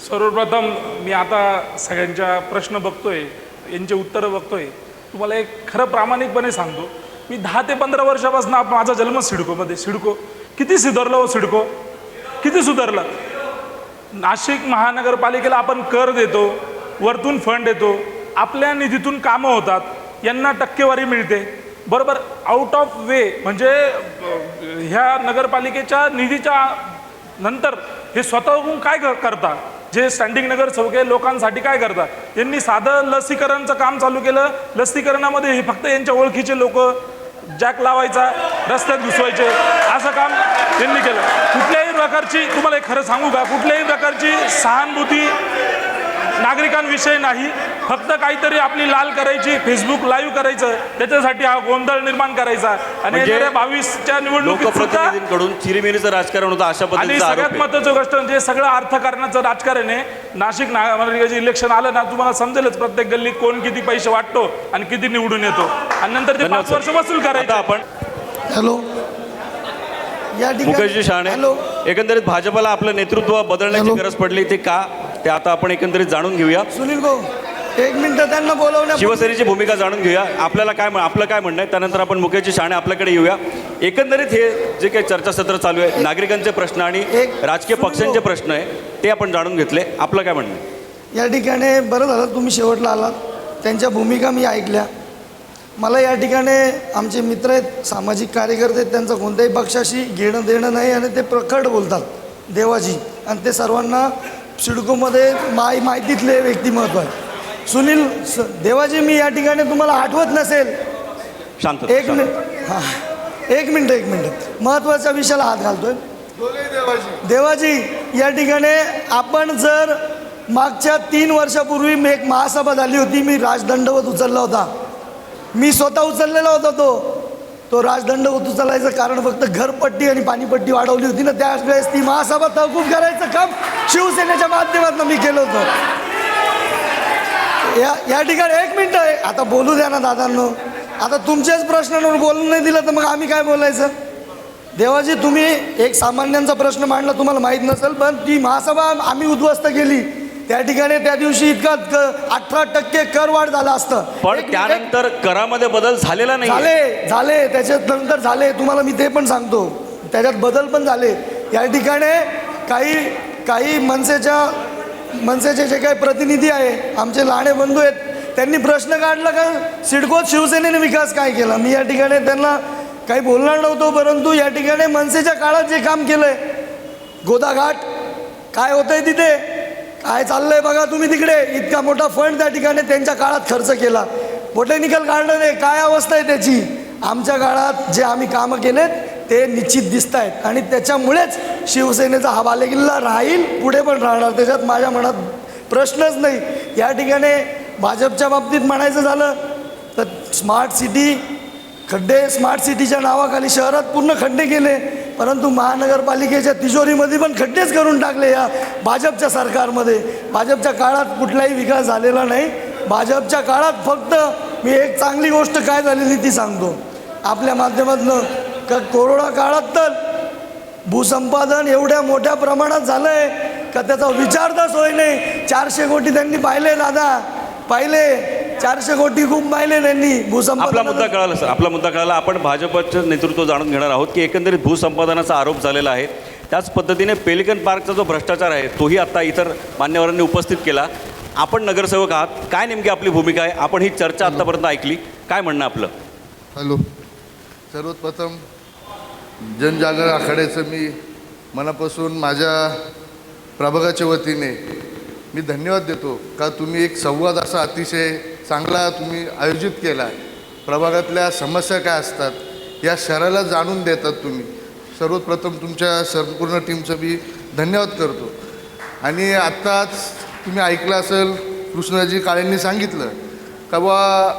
S3: सर्वप्रथम मी आता सगळ्यांच्या प्रश्न बघतोय, यांचे उत्तरं बघतोय. तुम्हाला एक खरं प्रामाणिकपणे सांगतो, मी 10 ते 15 वर्षापासून माझा जन्म सिडकोमध्ये. सिडको किती सुधारलं हो? सिडको किती सुधारलं? नाशिक महानगरपालिकेला आपण कर देतो, वरतून फंड येतो, आपल्या निधीतून कामं होतात, यांना टक्केवारी मिळते. बरोबर, आउट ऑफ वे म्हणजे ह्या नगरपालिकेच्या निधीच्या नंतर हे स्वतःहून काय करतात? जे स्टँडिंग नगरसेवक आहे लोकांसाठी काय करतात? यांनी साधं लसीकरणचं काम चालू केलं. लसीकरणामध्ये हे फक्त यांच्या ओळखीचे लोक जॅक लावायचा, रस्त्यात घुसवायचे, असं काम त्यांनी केलं. कुठल्याही प्रकारची, तुम्हाला एक खरं सांगू का, कुठल्याही प्रकारची सहानुभूती नागरिकांविषयी नाही. फक्त काहीतरी आपली लाल करायची, फेसबुक लाईव्ह करायचं, त्याच्यासाठी हा गोंधळ निर्माण करायचा. आणि 2022च्या
S6: लोकप्रतिनिधींकडून चिरीमिरीचं राजकारण होतं अशा
S3: आणि
S6: पद्धतीचं
S3: सगळ्यात महत्त्वाची गोष्ट म्हणजे सगळं अर्थकारणाचं राजकारण आहे. नाशिक महानगरपालिकेचे इलेक्शन आलं ना, तुम्हाला समजेलच प्रत्येक गल्लीत कोण किती पैसे वाटतो आणि किती निवडून येतो, आणि नंतर ते 5 वर्ष वसूल करायचं.
S6: आपण
S2: हॅलो, या
S6: मुकेशजी शहाणे, एकंदरीत भाजपला आपलं नेतृत्व बदलण्याची गरज पडली, ते का, ते आता आपण एकंदरीत जाणून घेऊया.
S2: सुनील भाऊ, 1 मिनिट त्यांना बोलवण्या.
S6: शिवसेनेची भूमिका जाणून घेऊया. आपलं काय म्हणणं आहे, त्यानंतर आपण मुकेशजी शहाणे आपल्याकडे येऊया. एकंदरीत हे जे काही चर्चासत्र चालू आहे, नागरिकांचे प्रश्न आणि राजकीय पक्षांचे प्रश्न आहे, ते आपण जाणून घेतले. आपलं काय म्हणणं आहे?
S2: या ठिकाणी बरं झालं तुम्ही शेवटला आलात. त्यांच्या भूमिका मी ऐकल्या. मला या ठिकाणी आमचे मित्र आहेत, सामाजिक कार्यकर्ते आहेत, त्यांचं कोणत्याही पक्षाशी घेणं देणं नाही आणि ते प्रखर बोलतात देवाजी, आणि ते सर्वांना सिडकोमध्ये माहितीतले व्यक्तिमत्व आहे. सुनील देवाजी, मी या ठिकाणी तुम्हाला आठवत नसेल,
S6: शांत
S2: एक मिनिट महत्त्वाच्या विषयाला हात घालतोय. देवाजी, या ठिकाणी आपण जर मागच्या 3 वर्षापूर्वी एक महासभा झाली होती, मी राजदंडवत उचलला होता, मी स्वतः उचललेला होता. तो तो राजदंड उचलायचं कारण फक्त घरपट्टी आणि पाणीपट्टी वाढवली होती ना, त्यावेळेस ती महासभा तहकूब करायचं काम शिवसेनेच्या माध्यमातून मी केलं होतं. या ठिकाणी 1 मिनिट आहे, आता बोलू द्या ना दादांनो. आता तुमच्याच प्रश्नांवर बोलून नाही दिलं तर मग आम्ही काय बोलायचं? देवाजी, तुम्ही एक सामान्यांचा प्रश्न मांडला, तुम्हाला माहीत नसेल, पण ती महासभा आम्ही उद्ध्वस्त केली. त्या ठिकाणी त्या दिवशी इतका 18% करवाढ झाला असतं,
S6: पण त्यानंतर करामध्ये बदल झालेला नाही.
S2: झाले त्याच्यात नंतर झाले. तुम्हाला मी ते पण सांगतो, त्याच्यात बदल पण झाले. या ठिकाणी काही मनसेचे जे काही प्रतिनिधी आहे, आमचे लहाने बंधू आहेत, त्यांनी प्रश्न काढला का सिडकोत शिवसेनेने विकास काय केला. मी या ठिकाणी त्यांना काही बोलणार नव्हतो, परंतु या ठिकाणी मनसेच्या काळात जे काम केलं आहे, गोदाघाट काय होतंय तिथे, काय चाललंय बघा तुम्ही तिकडे, इतका मोठा फंड त्या ठिकाणी त्यांच्या काळात खर्च केला. बोटॅनिकल गार्डन आहे, काय अवस्था आहे त्याची. आमच्या काळात जे आम्ही कामं केलेत ते निश्चित दिसत आहेत आणि त्याच्यामुळेच शिवसेनेचा हा बालेकिल्ला राहील, पुढे पण राहणार, त्याच्यात माझ्या मनात प्रश्नच नाही. या ठिकाणी भाजपच्या बाबतीत म्हणायचं झालं तर स्मार्ट सिटीच्या नावाखाली शहरात पूर्ण खड्डे केले, परंतु महानगरपालिकेच्या तिजोरीमध्ये पण खड्डेच करून टाकले या भाजपच्या सरकारमध्ये. भाजपच्या काळात कुठलाही विकास झालेला नाही. भाजपच्या काळात फक्त मी एक चांगली गोष्ट काय झालेली ती सांगतो आपल्या माध्यमातून. का कोरोना काळात तर भूसंपादन एवढ्या मोठ्या प्रमाणात झालं आहे का त्याचा विचारताच होय नाही. 400 कोटी त्यांनी पाहिले दादा, पाहिले 400 कोटी खूप पाहिले त्यांनी भूसंपादन.
S6: आपला मुद्दा कळाला सर, आपला मुद्दा कळाला. आपण भाजपचं नेतृत्व जाणून घेणार आहोत की एकंदरीत भूसंपादनाचा आरोप झालेला आहे. त्याच पद्धतीने पेलिकन पार्कचा जो भ्रष्टाचार आहे तोही आता इतर मान्यवरांनी उपस्थित केला. आपण नगरसेवक आहात, काय नेमकी आपली भूमिका आहे? आपण ही चर्चा आत्तापर्यंत ऐकली, काय म्हणणं आपलं?
S15: हॅलो, सर्वप्रथम जनजागरण आखाड्याचं मी मनापासून माझ्या प्रभागाच्या वतीने मी धन्यवाद देतो का तुम्ही एक संवाद असा अतिशय चांगला तुम्ही आयोजित केला आहे. प्रभागातल्या समस्या काय असतात या शहराला जाणून देतात तुम्ही. सर्वप्रथम तुमच्या संपूर्ण टीमचं मी धन्यवाद करतो. आणि आत्ताच तुम्ही ऐकलं असेल कृष्णाजी काळेंनी सांगितलं का बा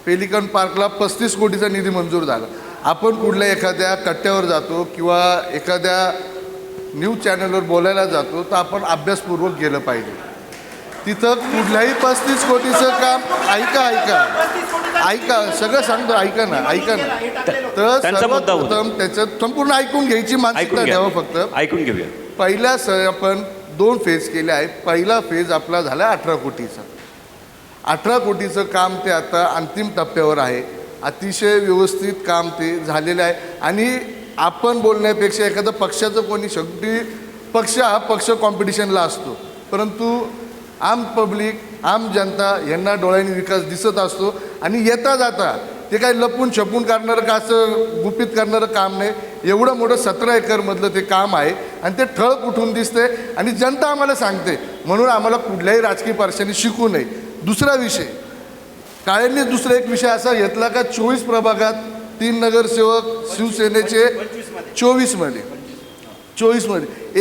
S15: पेलिकन पार्कला 35 कोटीचा निधी मंजूर झाला. आपण कुठल्या एखाद्या कट्ट्यावर जातो किंवा एखाद्या न्यूज चॅनलवर बोलायला जातो तर आपण अभ्यासपूर्वक गेलं पाहिजे. तिथं कुठल्याही 35 कोटीचं काम ऐका सगळं सांगतो, ऐका ना. तर सर्वप्रथम त्याचं संपूर्ण ऐकून घ्यायची मानसिकता द्यावं. फक्त
S6: ऐकून घेऊया.
S15: पहिल्या आपण 2 फेज केले आहे. पहिला फेज आपला झाला 18 कोटीचा. 18 कोटीचं काम ते आता अंतिम टप्प्यावर आहे. अतिशय व्यवस्थित काम ते झालेलं आहे. आणि आपण बोलण्यापेक्षा एखादं पक्षाचं कोणी शेवटी पक्ष कॉम्पिटिशनला असतो, परंतु आम पब्लिक आम जनता यांना डोळ्यांनी विकास दिसत असतो. आणि येता जाता ते काही लपून छपून करणारं का असं गुपित करणारं काम नाही. एवढं मोठं 17 एकरमधलं ते काम आहे आणि ते ठळक उठून दिसते आणि जनता आम्हाला सांगते. म्हणून आम्हाला कुठल्याही राजकीय पक्षाने शिकू नये. दुसरा विषय काळेंनी दुसरा एक विषय असा घेतला का 24 प्रभागात 3 नगरसेवक शिवसेनेचे 24मध्ये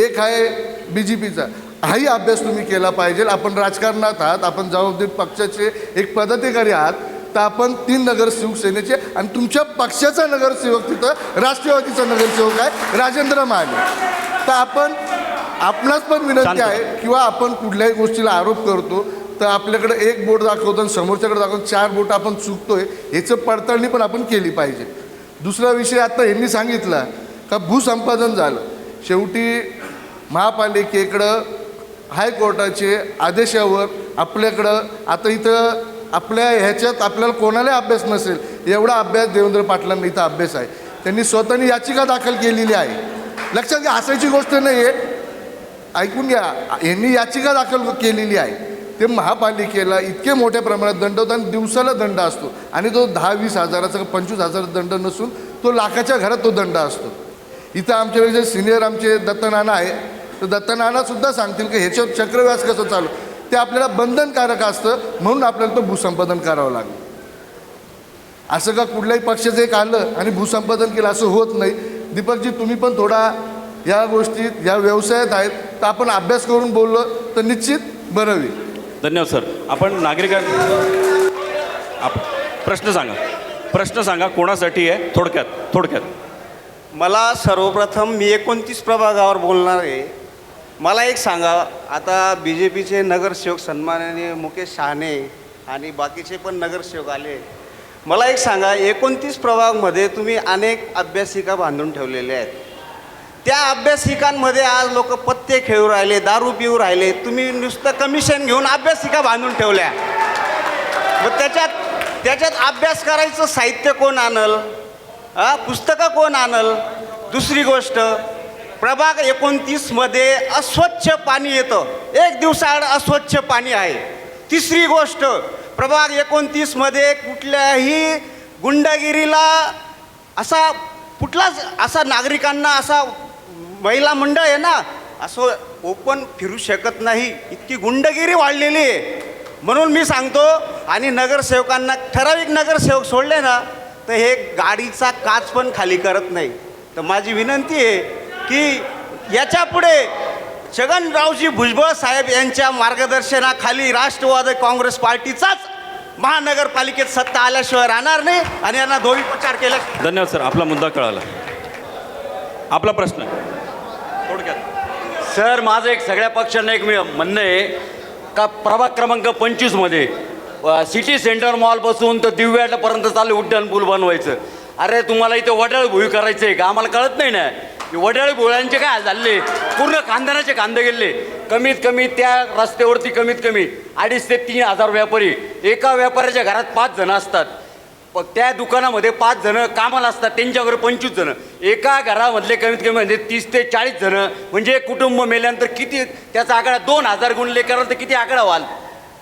S15: एक आहे BJPचा. हाही अभ्यास तुम्ही केला पाहिजे. आपण राजकारणात आहात, आपण जबाबदारी पक्षाचे एक पदाधिकारी आहात, तर आपण 3 नगर शिवसेनेचे आणि तुमच्या पक्षाचा नगरसेवक तिथं राष्ट्रवादीचा नगरसेवक आहे राजेंद्र महाले. तर आपणास पण विनंती आहे किंवा आपण कुठल्याही गोष्टीला आरोप करतो तर आपल्याकडे एक बोट दाखवतो आणि समोरच्याकडे दाखवतो 4 बोट आपण चुकतोय याचं पडताळणी पण आपण केली पाहिजे. दुसरा विषय आता यांनी सांगितला का भूसंपादन झालं. शेवटी महापालिकेकडं हायकोर्टाचे आदेशावर आपल्याकडं आता इथं आपल्या ह्याच्यात आपल्याला कोणालाही अभ्यास नसेल एवढा अभ्यास देवेंद्र पाटलांना इथं अभ्यास आहे. त्यांनी स्वतःनी याचिका दाखल केलेली आहे. लक्षात घ्या, हसायची गोष्ट नाही आहे, ऐकून घ्या. यांनी याचिका दाखल केलेली आहे. ते महापालिकेला इतके मोठ्या प्रमाणात दंड होता आणि दिवसाला दंड असतो आणि तो 10-20 हजाराचा 25,000 दंड नसून तो लाखाच्या घरात तो दंड असतो. इथं आमच्याकडे जे सिनियर आमचे दत्तनाना आहे तर दत्तनानासुद्धा सांगतील की ह्याच्यावर चक्रव्याज कसं चालू ते आपल्याला बंधनकारक असतं. म्हणून आपल्याला तो भूसंपादन करावं लागलं. असं का कुठल्याही पक्षाचं एक आलं आणि भूसंपादन केलं असं होत नाही. दीपकजी तुम्ही पण थोडा या गोष्टीत या व्यवसायात आहेत तर आपण अभ्यास करून बोललो तर निश्चित बरं होईल.
S6: धन्यवाद सर. आपण नागरिकांना प्रश्न सांगा. प्रश्न सांगा कोणासाठी आहे, थोडक्यात.
S7: मला सर्वप्रथम मी 29 प्रभागावर बोलणार आहे. मला एक सांगा, आता बी जे पीचे नगरसेवक सन्माननीय मुकेश शहाणे आणि बाकीचे पण नगरसेवक आले. मला एक सांगा, 29 प्रभागमध्ये तुम्ही अनेक अभ्यासिका बांधून ठेवलेल्या आहेत. त्या अभ्यासिकांमध्ये आज लोक पत्ते खेळू राहिले, दारू पिऊ राहिले. तुम्ही नुसतं कमिशन घेऊन अभ्यासिका बांधून ठेवल्या. मग त्याच्यात अभ्यास करायचं साहित्य कोण आणल? पुस्तकं कोण आणल? दुसरी गोष्ट, प्रभाग 29मध्ये अस्वच्छ पाणी येतं, एक दिवसाआड अस्वच्छ पाणी आहे. तिसरी गोष्ट, प्रभाग 29मध्ये कुठल्याही गुंडगिरीला कुठलाच असा नागरिकांना महिला मंडळ आहे ना असं ओपन फिरू शकत नाही, इतकी गुंडगिरी वाढलेली आहे. म्हणून मी सांगतो, आणि नगरसेवकांना, ठराविक नगरसेवक सोडले ना तर हे गाडीचा काच पण खाली करत नाही. तर माझी विनंती आहे की याच्यापुढे छगनरावजी भुजबळ साहेब यांच्या मार्गदर्शनाखाली राष्ट्रवादी काँग्रेस पार्टीचाच महानगरपालिकेत सत्ता आल्याशिवाय राहणार नाही आणि यांना धोबी प्रचार केला.
S6: धन्यवाद सर, आपला मुद्दा कळाला. आपला प्रश्न थोडक्यात.
S16: सर, माझं एक सगळ्या पक्षांना एक म्हणणं आहे का प्रभाग क्रमांक 25मध्ये सिटी सेंटर मॉलपासून तर दिव्यापर्यंत चालू उड्डाण पूल बनवायचं. अरे तुम्हाला इथे वडाळ भुई करायचं आहे का? आम्हाला कळत नाही ना. वडाळ भुळ्यांचे काय झाले, पूर्ण खानदानाचे कांदे गेले. कमीत कमी त्या रस्त्यावरती कमीत कमी 2,500 ते 3,000 व्यापारी. एका व्यापाऱ्याच्या घरात 5 जण असतात. त्या दुकानामध्ये 5 जण कामाला असतात, त्यांच्याकडे 25 जण. एका घरामधले कमीत कमी म्हणजे 30 ते 40 जण. म्हणजे कुटुंब मेल्यानंतर किती त्याचा आकडा 2,000 गुणले कराल तर किती आकडा व्हाल?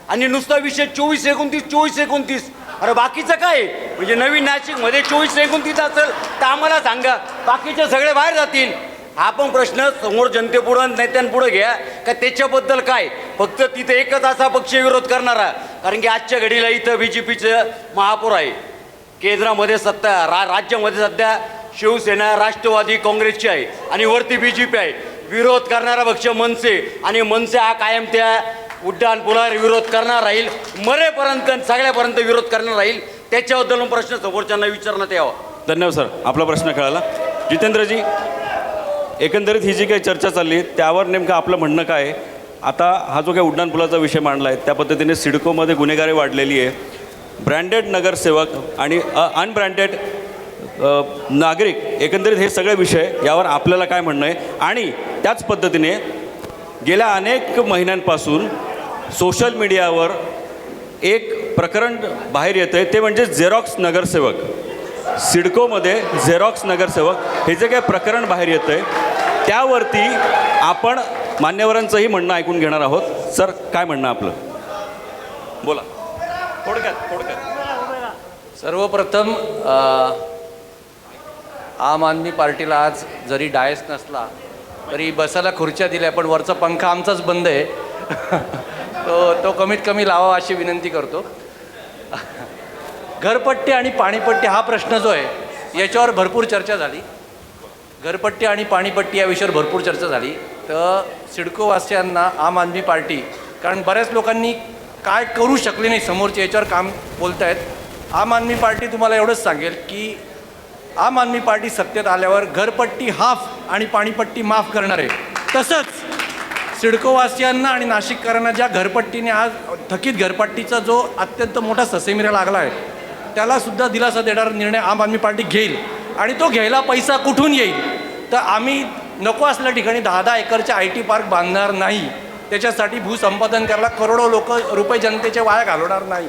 S16: आणि नुसता विषय 24-29. अरे बाकीचं काय? म्हणजे नवीन नाशिकमध्ये 24-29 असेल तर आम्हाला सांगा, बाकीचे सगळे बाहेर जातील. हा पण प्रश्न समोर जनतेपुढं नेत्यांपुढं घ्या का त्याच्याबद्दल काय. फक्त तिथे एकच असा पक्ष विरोध करणारा, कारण की आजच्या घडीला इथं BJPचं महापौर आहे. केंद्रामध्ये सत्ता, राज्यामध्ये सध्या शिवसेना राष्ट्रवादी काँग्रेसची आहे आणि वरती BJP आहे. विरोध करणारा पक्ष मनसे, आणि मनसे हा कायम त्या उड्डाण पुलावर विरोध करणार राहील, मरेपर्यंत सगळ्यापर्यंत विरोध करणार राहील. त्याच्याबद्दल प्रश्न समोरच्यांना विचारण्यात यावा.
S6: धन्यवाद सर, आपला प्रश्न कळाला. जितेंद्रजी, एकंदरीत ही जी काही चर्चा चालली आहे त्यावर नेमकं आपलं म्हणणं काय आहे? आता हा जो काही उड्डाण पुलाचा विषय मांडला आहे त्या पद्धतीने सिडकोमध्ये गुन्हेगारी वाढलेली आहे. ब्रँडेड नगरसेवक आणि अनब्रँडेड नागरिक, एकंदरीत हे सगळे विषय यावर आपल्याला काय म्हणणं आहे? आणि त्याच पद्धतीने गेल्या अनेक महिन्यांपासून सोशल मीडियावर एक प्रकरण बाहेर येतं आहे, ते म्हणजे झेरॉक्स नगरसेवक. सिडकोमध्ये झेरॉक्स नगरसेवक हे जे काही प्रकरण बाहेर येतं आहे त्यावरती आपण मान्यवरांचंही म्हणणं ऐकून घेणार आहोत. सर, काय म्हणणं आपलं? बोला थोडक्यात.
S11: सर्वप्रथम आम आदमी पार्टीला आज जरी डायस नसला तरी बसायला खुर्च्या दिल्या, पण वरचा पंखा आमचाच बंद आहे. तो कमीत कमी लावा अशी विनंती करतो. घरपट्टी आणि पाणीपट्टी हा प्रश्न जो आहे याच्यावर भरपूर चर्चा झाली. घरपट्टी आणि पाणीपट्टी या विषयावर भरपूर चर्चा झाली. तर सिडकोवासियांना आम आदमी पार्टी, कारण बऱ्याच लोकांनी काय करू शकले नाही समोरचे याच्यावर काम बोलत आहेत. आम आदमी पार्टी तुम्हाला एवढंच सांगेल की आम आदमी पार्टी सत्तेत आल्यावर घरपट्टी हाफ आणि पाणीपट्टी माफ करणार आहे. तसंच सिडकोवासियांना आणि नाशिककरांना ज्या घरपट्टीने आज थकीत घरपट्टीचा जो अत्यंत मोठा ससेमिरा लागला आहे त्यालासुद्धा दिलासा देणारा निर्णय आम आदमी पार्टी घेईल. आणि तो घ्यायला पैसा कुठून येईल? तर आम्ही नको असल्या ठिकाणी 10-10 एकरचे IT पार्क बांधणार नाही. त्याच्यासाठी भूसंपादन करायला करोडो रुपये जनतेचे वाया घालवणार नाही.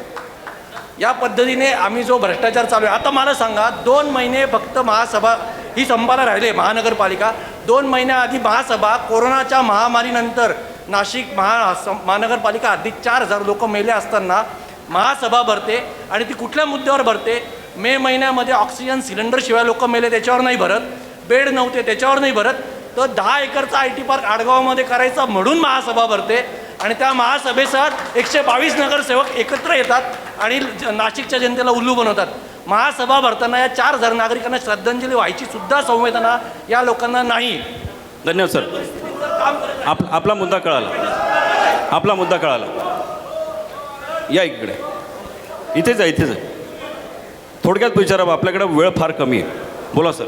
S11: या पद्धतीने आम्ही जो भ्रष्टाचार चालू आहे. आता मला सांगा, 2 महिने फक्त महासभा ही संपाला राहिले, महानगरपालिका 2 महिन्याआधी महासभा, कोरोनाच्या महामारीनंतर नाशिक महानगरपालिका अधिक 4,000 लोक मेले असताना महासभा भरते. आणि ती कुठल्या मुद्द्यावर भरते? मे महिन्यामध्ये ऑक्सिजन सिलेंडरशिवाय लोक मेले त्याच्यावर नाही भरत, बेड नव्हते त्याच्यावर नाही भरत. तर 10 एकरचा IT पार्क आडगावमध्ये करायचा म्हणून महासभा भरते. आणि त्या महासभेसह 122 नगरसेवक एकत्र येतात आणि नाशिकच्या जनतेला उल्लू बनवतात. महासभा भरताना या 4,000 नागरिकांना श्रद्धांजली व्हायची सुद्धा संवेदना या लोकांना नाही.
S6: धन्यवाद सर, आपला मुद्दा कळाला. या इकडे, इथेच आहे. थोडक्यात विचारा, आपल्याकडे वेळ फार कमी आहे. बोला सर.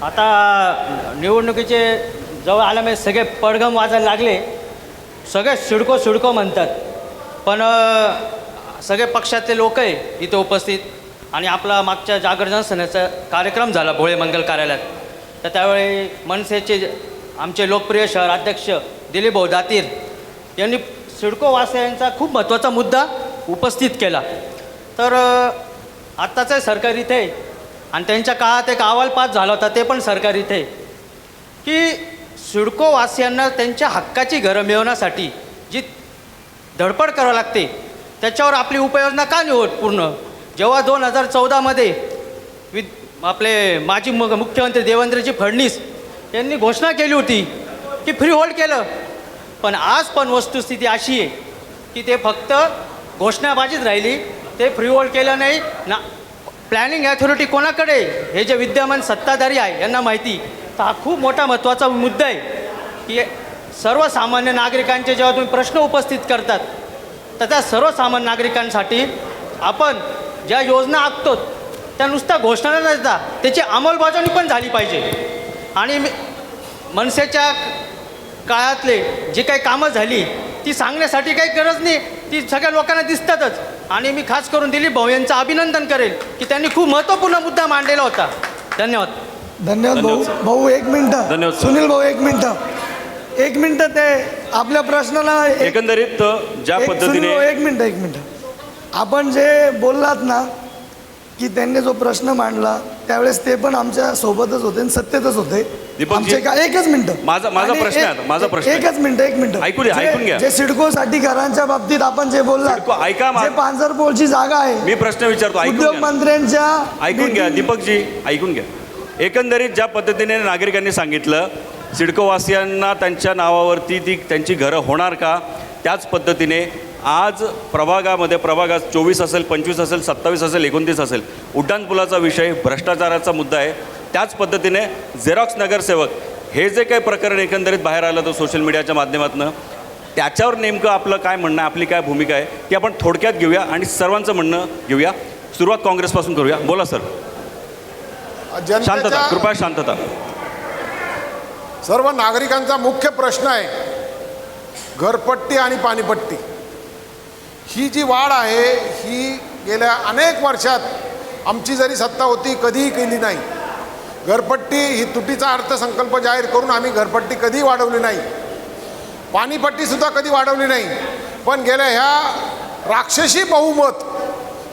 S20: आता निवडणुकीचे जवळ आल्यामुळे सगळे पडघम वाजायला लागले, सगळे सिडको म्हणतात, पण सगळे पक्षातले लोक आहे इथे उपस्थित. आणि आपला मागच्या जागर जनसेनेचा कार्यक्रम झाला भोळे मंगल कार्यालयात, तर त्यावेळी मनसेचे आमचे लोकप्रिय शहर अध्यक्ष दिलीप भाऊ दातीर यांनी सिडको वासियांचा खूप महत्त्वाचा मुद्दा उपस्थित केला. तर आत्ताचं सरकार इथे आणि त्यांच्या काळात एक अहवाल पास झाला होता, ते पण सरकार इथे, की सिडको वासियांना त्यांच्या हक्काची घरं मिळवण्यासाठी जी धडपड करावी लागते त्याच्यावर आपली उपाययोजना का नाही होत पूर्ण. जेव्हा 2014मध्ये आपले माजी मुख्यमंत्री देवेंद्रजी फडणवीस यांनी घोषणा केली होती की फ्री होल्ड केलं, पण आज पण वस्तुस्थिती अशी आहे की ते फक्त घोषणाबाजीच राहिली, ते फ्री होल्ड केलं नाही ना. प्लॅनिंग अथॉरिटी कोणाकडे, हे जे विद्यमान सत्ताधारी आहे यांना माहिती. तर हा खूप मोठा महत्त्वाचा मुद्दा आहे की सर्वसामान्य नागरिकांचे जेव्हा तुम्ही प्रश्न उपस्थित करतात तर त्या सर्वसामान्य नागरिकांसाठी आपण ज्या योजना आखतो त्या नुसत्या घोषणा न देता त्याची अंमलबजावणी पण झाली पाहिजे. आणि मनसेच्या काळातले जे काही कामं झाली ती सांगण्यासाठी काही गरज नाही, ती सगळ्या लोकांना दिसतातच. आणि मी खास करून दिलीप भाऊ यांचं अभिनंदन करेल की त्यांनी खूप महत्त्वपूर्ण मुद्दा मांडलेला होता. धन्यवाद.
S2: धन्यवाद भाऊ. एक मिनटं.
S6: धन्यवाद
S2: सुनील भाऊ, एक मिनटं ते आपल्या प्रश्नाला
S6: एकंदरीत ज्या पद्धतीने
S2: एक मिनटं आपण जे बोललात ना की त्यांनी जो प्रश्न मांडला त्यावेळेस ते पण आमच्या सोबतच होते आणि सत्तेतच होते.
S6: दीपकजी,
S2: एकच मिनिट
S6: माझा प्रश्न आहे, माझा प्रश्न आहे.
S2: एकच मिनिट
S6: ऐकून घ्या.
S2: जे सिडकोसाठी घरांच्या बाबतीत आपण जे बोललात,
S6: ऐका,
S2: जे पांजरपोळची जागा आहे,
S6: मी प्रश्न विचारतो,
S2: उद्योग मंत्र्यांच्या
S6: ऐकून घ्या. दीपकजी ऐकून घ्या. एकंदरीत ज्या पद्धतीने नागरिकांनी सांगितलं सिडकोवासियांना त्यांच्या नावावरती ती त्यांची घरं होणार का, त्याच पद्धतीने आज प्रभागात 24 असेल, 25 असेल, 27 असेल, 29 असेल, उड्डाणपुलाचा विषय भ्रष्टाचाराचा मुद्दा आहे. त्याच पद्धतीने झेरॉक्स नगरसेवक हे जे काही प्रकरण एकंदरीत बाहेर आलं तर सोशल मीडियाच्या माध्यमातून, त्याच्यावर नेमकं आपलं काय म्हणणं आहे, आपली काय भूमिका आहे ती आपण थोडक्यात घेऊया आणि सर्वांचं म्हणणं घेऊया. सुरुवात काँग्रेसपासून करूया. बोला सर. शांतता, कृपया शांतता.
S8: सर्व नागरिकांचा मुख्य प्रश्न आहे घरपट्टी आणि पाणीपट्टी. ही जी वाढ आहे ही गेल्या अनेक वर्षात आमची जरी सत्ता होती कधीही केली नाही. घरपट्टी ही तुटीचा अर्थसंकल्प जाहीर करून आम्ही घरपट्टी कधीही वाढवली नाही, पाणीपट्टीसुद्धा कधी वाढवली नाही. पण गेल्या ह्या राक्षसी बहुमत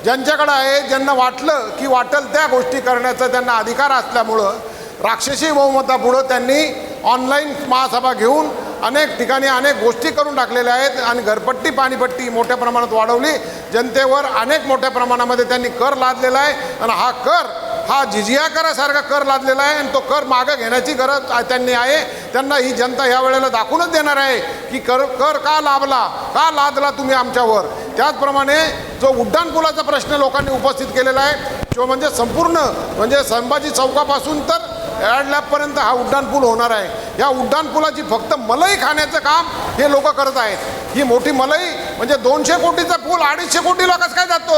S8: ज्यांच्याकडे आहे, ज्यांना वाटलं की वाटेल त्या गोष्टी करण्याचा त्यांना अधिकार असल्यामुळं राक्षसी बहुमतापुढं त्यांनी ऑनलाईन महासभा घेऊन अनेक ठिकाणी अनेक गोष्टी करून टाकलेल्या आहेत आणि घरपट्टी पाणीपट्टी मोठ्या प्रमाणात वाढवली. जनतेवर अनेक मोठ्या प्रमाणामध्ये त्यांनी कर लादलेला आहे आणि हा कर हा जिजिया करासारखा कर लादलेला आहे आणि तो कर मागं घेण्याची गरज त्यांनी आहे. त्यांना ही जनता ह्या वेळेला दाखवूनच देणार आहे की कर का लादला तुम्ही आमच्यावर. त्याचप्रमाणे जो उड्डाणपुलाचा प्रश्न लोकांनी उपस्थित केलेला आहे तो म्हणजे संपूर्ण म्हणजे संभाजी चौकापासून तर एअर लॅबपर्यंत हा उड्डाणपूल होणार आहे. या उड्डाणपुलाची फक्त मलाई खाण्याचं काम हे लोक करत आहेत. ही मोठी मलाई म्हणजे 200 कोटीचा पूल 250 कोटी लोकांस काय जातो.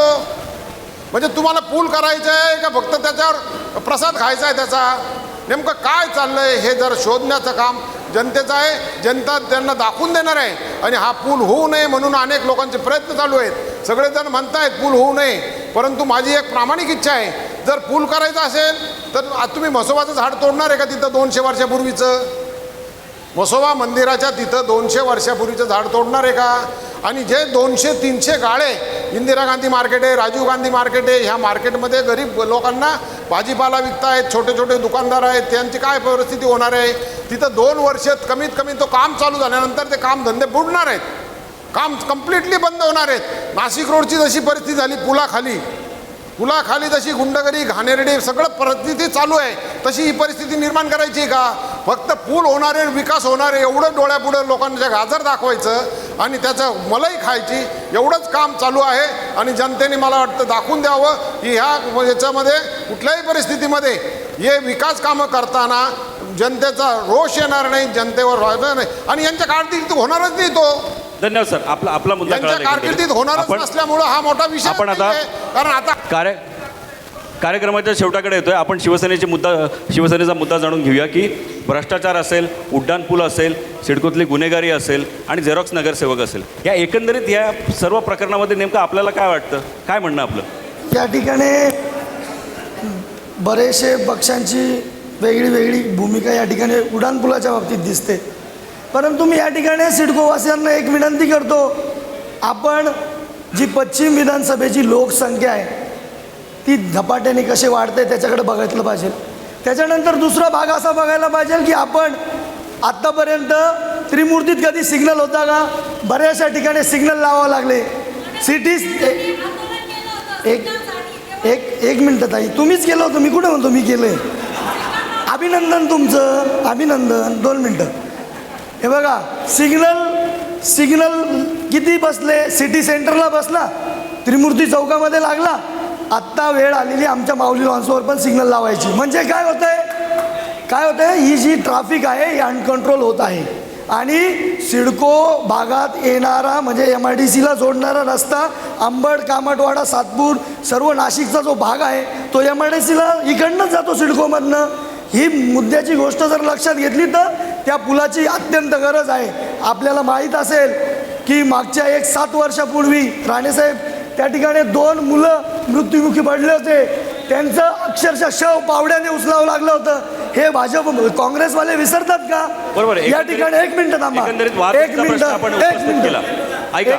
S8: म्हणजे तुम्हाला पूल करायचं आहे का फक्त त्याच्यावर प्रसाद खायचा आहे त्याचा, नेमकं काय चाललं आहे हे जर शोधण्याचं काम जनतेचं आहे. जनता त्यांना दाखवून देणार आहे आणि हा पूल होऊ नये म्हणून अनेक लोकांचे प्रयत्न चालू आहेत. सगळेजण म्हणतायत पूल होऊ नये, परंतु माझी एक प्रामाणिक इच्छा आहे जर पूल करायचा असेल तर तुम्ही म्हसोबाचं झाड तोडणार आहे का तिथं 200 वर्षापूर्वीचं. म्हसोबा मंदिराच्या तिथं 200 वर्षापूर्वीचं झाड तोडणार आहे का. आणि जे 200-300 गाळे इंदिरा गांधी मार्केट आहे, राजीव गांधी मार्केट आहे, ह्या मार्केटमध्ये गरीब लोकांना भाजीपाला विकतायत, छोटे छोटे दुकानदार आहेत, त्यांची काय परिस्थिती होणार आहे. तिथं 2 वर्षात कमीत कमी तो काम चालू झाल्यानंतर ते कामधंदे बुडणार आहेत, काम कम्प्लिटली बंद होणार आहेत. नाशिक रोडची जशी परिस्थिती झाली पुलाखाली जशी गुंडगिरी घाणेरडी सगळं परिस्थिती चालू आहे तशी ही परिस्थिती निर्माण करायची का. फक्त पूल होणारे विकास होणारे एवढं डोळ्यापुढं लोकांच्या गाजर दाखवायचं आणि त्याचं मलाई खायची एवढंच काम चालू आहे. आणि जनतेने मला वाटतं दाखवून द्यावं की ह्या याच्यामध्ये कुठल्याही परिस्थितीमध्ये हे विकास कामं करताना जनतेचा रोष येणार नाही, जनतेवर राहणार नाही आणि यांच्या काळात होणारच नाही. तो
S6: धन्यवाद सर. आपला मुद्दा
S8: यांच्या
S6: कळाला
S8: कारकिर्दीत
S6: एकंदरीत.
S8: होणारच नसल्यामुळं हा मोठा विषय
S6: आपण आता
S8: नाहीये. कारण आता
S6: कार्यक्रमाच्या शेवटाकडे येतोय. आपण शिवसेनेचा मुद्दा जाणून घेऊया की भ्रष्टाचार असेल, उड्डाणपूल असेल, सिडकोतली गुन्हेगारी असेल आणि झेरॉक्स नगरसेवक असेल, या एकंदरीत या सर्व प्रकरणामध्ये नेमकं आपल्याला काय वाटतं, काय म्हणणं आपलं?
S2: या ठिकाणी बरेचसे पक्षांची वेगळी भूमिका या ठिकाणी उड्डाणपुलाच्या बाबतीत दिसते. परंतु मी या ठिकाणी सिडकोवासियांना एक विनंती करतो, आपण जी पश्चिम विधानसभेची लोकसंख्या आहे ती झपाट्याने कशी वाढते त्याच्याकडे बघितलं पाहिजे. त्याच्यानंतर दुसरा भाग असा बघायला पाहिजे की आपण आत्तापर्यंत त्रिमूर्तीत कधी सिग्नल होता का? बऱ्याचशा ठिकाणी सिग्नल लावावं लागले. सिटीज एक मिनटं ताई, तुम्हीच केलं होतं, मी कुठे म्हणतो मी केलं आहे? अभिनंदन तुमचं, अभिनंदन. 2 मिनटं. हे बघा, सिग्नल किती बसले? सिटी सेंटरला बसला, त्रिमूर्ती चौकामध्ये लागला. आत्ता वेळ आलेली आमच्या माऊली लॉन्सवर पण सिग्नल लावायची. म्हणजे काय होतंय, ही जी ट्रॅफिक आहे ही अनकंट्रोल होत आहे. आणि सिडको भागात येणारा म्हणजे MIDCला जोडणारा रस्ता अंबड, कामटवाडा, सातपूर सर्व नाशिकचा जो भाग आहे तो MIDCला इकडनंच जातो सिडकोमधनं. ही मुद्द्याची गोष्ट जर लक्षात घेतली तर त्या पुलाची अत्यंत गरज आहे. आपल्याला माहीत असेल की मागच्या 7 वर्षापूर्वी राणेसाहेब त्या ठिकाणी 2 मुलं मृत्युमुखी पडले होते. त्यांचं अक्षरशः शव पावड्याने उचलावं लागलं होतं. हे भाजप काँग्रेसवाले विसरतात का?
S6: बरोबर.
S2: या ठिकाणी 1 मिनिट थांबा,
S6: एकंदरीत
S2: 1
S6: वाहतुकीचा प्रश्न आपण उपस्थित
S2: मिनिट.
S6: केला. ऐका,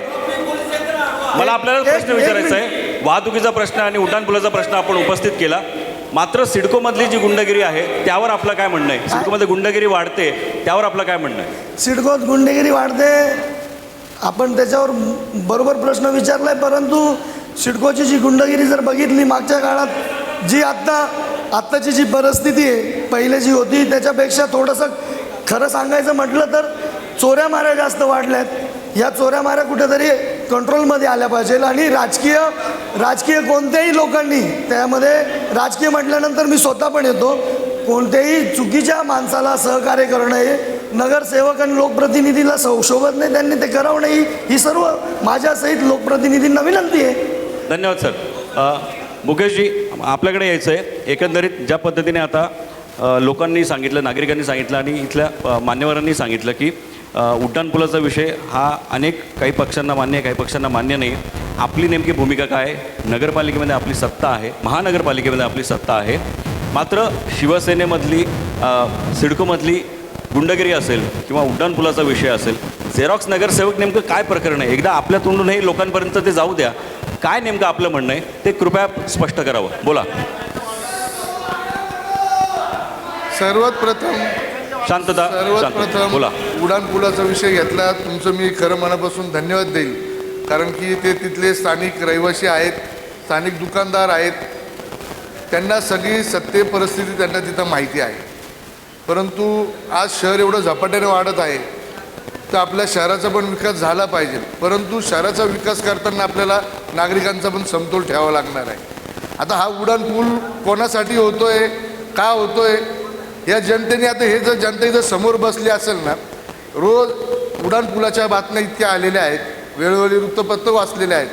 S6: मला आपल्याला प्रश्न विचारायचा आहे. वाहतुकीचा प्रश्न आणि उड्डाणपुलाचा प्रश्न आपण उपस्थित केला. मात्र सिडकोमधली जी गुंडगिरी आहे त्यावर आपलं काय म्हणणं आहे? सिडकोमध्ये गुंडगिरी वाढते, त्यावर आपलं काय म्हणणं आहे?
S2: सिडकोत गुंडगिरी वाढते, आपण त्याच्यावर बरोबर प्रश्न विचारलाय. परंतु सिडकोची जी गुंडगिरी जर बघितली मागच्या काळात, जी आत्ताची जी परिस्थिती आहे पहिले जी होती त्याच्यापेक्षा थोडंसं खरं सांगायचं म्हटलं तर चोऱ्या माऱ्या जास्त वाढल्यात. या चोऱ्या माऱ्या कुठेतरी कंट्रोलमध्ये आल्या पाहिजे. आणि राजकीय कोणत्याही लोकांनी, त्यामध्ये राजकीय म्हटल्यानंतर मी स्वतः पण येतो, कोणत्याही चुकीच्या माणसाला सहकार्य करणं हे नगरसेवक आणि लोकप्रतिनिधीला शोभत नाही. त्यांनी ते करावं नाही, ही सर्व माझ्यासहित लोकप्रतिनिधींना विनंती आहे.
S6: धन्यवाद सर. मुकेशजी, आपल्याकडे यायचं आहे. एकंदरीत ज्या पद्धतीने आता लोकांनी सांगितलं, नागरिकांनी सांगितलं आणि इथल्या मान्यवरांनी सांगितलं की उड्डाणपुलाचा विषय हा काही पक्षांना मान्य आहे, काही पक्षांना मान्य नाही. आपली नेमकी भूमिका काय आहे? नगरपालिकेमध्ये आपली सत्ता आहे, महानगरपालिकेमध्ये आपली सत्ता आहे. मात्र शिवसेनेमधली सिडकोमधली गुंडगिरी असेल किंवा उड्डाणपुलाचा विषय असेल, झेरॉक्स नगरसेवक नेमकं काय प्रकरण आहे? एकदा आपल्या तोंडून हे लोकांपर्यंत ते जाऊ द्या. काय नेमकं आपलं म्हणणं आहे ते कृपया स्पष्ट करावं. बोला.
S15: सर्वात प्रथम
S6: बोला.
S15: उड्डाणपुलाचा विषय घेतला, तुमचं मी खरं मनापासून धन्यवाद देईल. कारण की ते तिथले स्थानिक रहिवासी आहेत, स्थानिक दुकानदार आहेत, त्यांना सगळी सत्य परिस्थिती त्यांना तिथं माहिती आहे. परंतु आज शहर एवढं झपाट्याने वाढत आहे तर आपल्या शहराचा पण विकास झाला पाहिजे. परंतु शहराचा विकास करताना आपल्याला नागरिकांचा पण समतोल ठेवावा लागणार आहे. आता हा उड्डाणपूल कोणासाठी होतोय, का होतोय, या जनतेने, आता हे जर जनता इथं समोर बसली असेल ना, रोज उड्डाणपुलाच्या बातम्या इतक्या आलेल्या आहेत, वेळोवेळी वृत्तपत्र वाचलेले आहेत,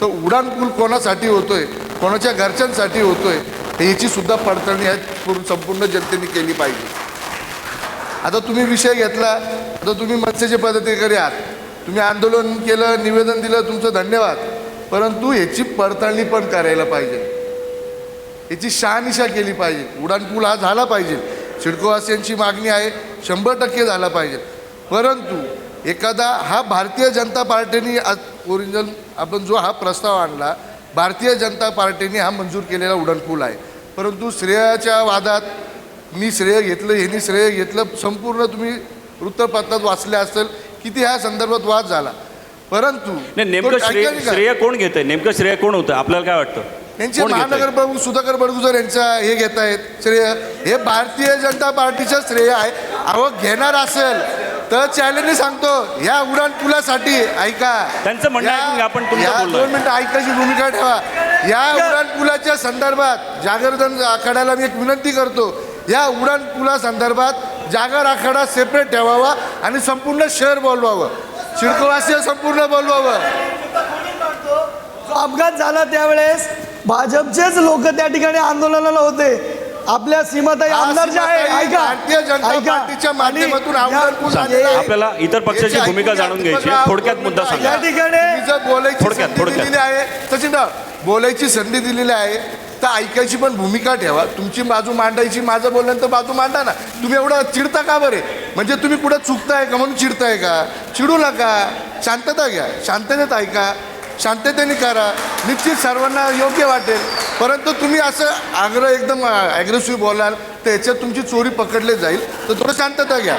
S15: तर उड्डाणपूल कोणासाठी होतोय, कोणाच्या घरच्यांसाठी होतोय, याची सुद्धा पडताळणी संपूर्ण जनतेने केली पाहिजे. आता तुम्ही विषय घेतला, आता तुम्ही मनसेचे पदाधिकारी आहात, तुम्ही आंदोलन केलं, निवेदन दिलं, तुमचं धन्यवाद. परंतु याची पडताळणी पण करायला पाहिजे, याची शहानिशा केली पाहिजे. उड्डाणपूल हा झाला पाहिजे, सिडकोवासियांची मागणी आहे, 100% झाला पाहिजे. परंतु एखादा हा भारतीय जनता पार्टीने ओरिजिनल आपण जो हा प्रस्ताव आणला, भारतीय जनता पार्टीने हा मंजूर केलेला उड्डाणपूल आहे. परंतु श्रेयाच्या वादात मी श्रेय घेतलं, ह्यांनी श्रेय घेतलं, संपूर्ण तुम्ही वृत्तपत्रात वाचले असेल किती ह्या संदर्भात वाद झाला. परंतु
S6: नेमकं श्रेय कोण घेतंय, नेमकं श्रेय कोण होतं, आपल्याला काय वाटतं?
S15: यांचे महानगर प्रमुख सुधाकर बडगुजर यांचा हे घेत आहेत श्रेय, हे भारतीय जनता पार्टीचं श्रेय आहे. अहो, घेणार असेल तर चॅलेंज सांगतो, या उड्डाणपुलासाठी ऐका,
S6: त्यांचं म्हणणं आहे आपण
S15: 2 मिनिटं ऐकायची भूमिका ठेवा. या उड्डाणपुलाच्या संदर्भात जागरण आखाड्याला मी एक विनंती करतो, या उड्डाणपुला संदर्भात जागर आखाडा सेपरेट ठेवावा आणि संपूर्ण शहर बोलवावं. सिडकोवासीय संपूर्ण बोलवावं.
S2: जो अपघात झाला त्यावेळेस भाजपचेच लोक त्या ठिकाणी आंदोलनाला होते. आपल्या सीमाताई आमदार जे आहे, ऐका
S15: भारतीय जनता पार्टीच्या माध्यमातून
S6: आपल्याला इतर पक्षाची भूमिका जाणून घ्यायची आहे. थोडक्यात मुद्दा सांगा.
S2: या ठिकाणी
S15: तुम्ही जर बोलायची
S6: थोडक्यात,
S15: संधी
S6: थोडक्यात.
S15: दिलेली आहे सचिनराव, बोलायची संधी दिलेली आहे तर ऐकायची पण भूमिका ठेवा. तुमची बाजू मांडायची, माझं बोलणं तर बाजू मांडा ना. तुम्ही एवढं चिडता का बरे? म्हणजे तुम्ही कुठं चुकताय का म्हणून चिडताय का? चिडू नका, शांतता घ्या, शांततेत ऐका, शांततेने करा, निश्चित सर्वांना योग्य वाटेल. परंतु तुम्ही असं आग्रह एकदम ॲग्रेसिव्ह बोलाल तर याच्यात तुमची चोरी पकडली जाईल. तर थोडं शांतता घ्या.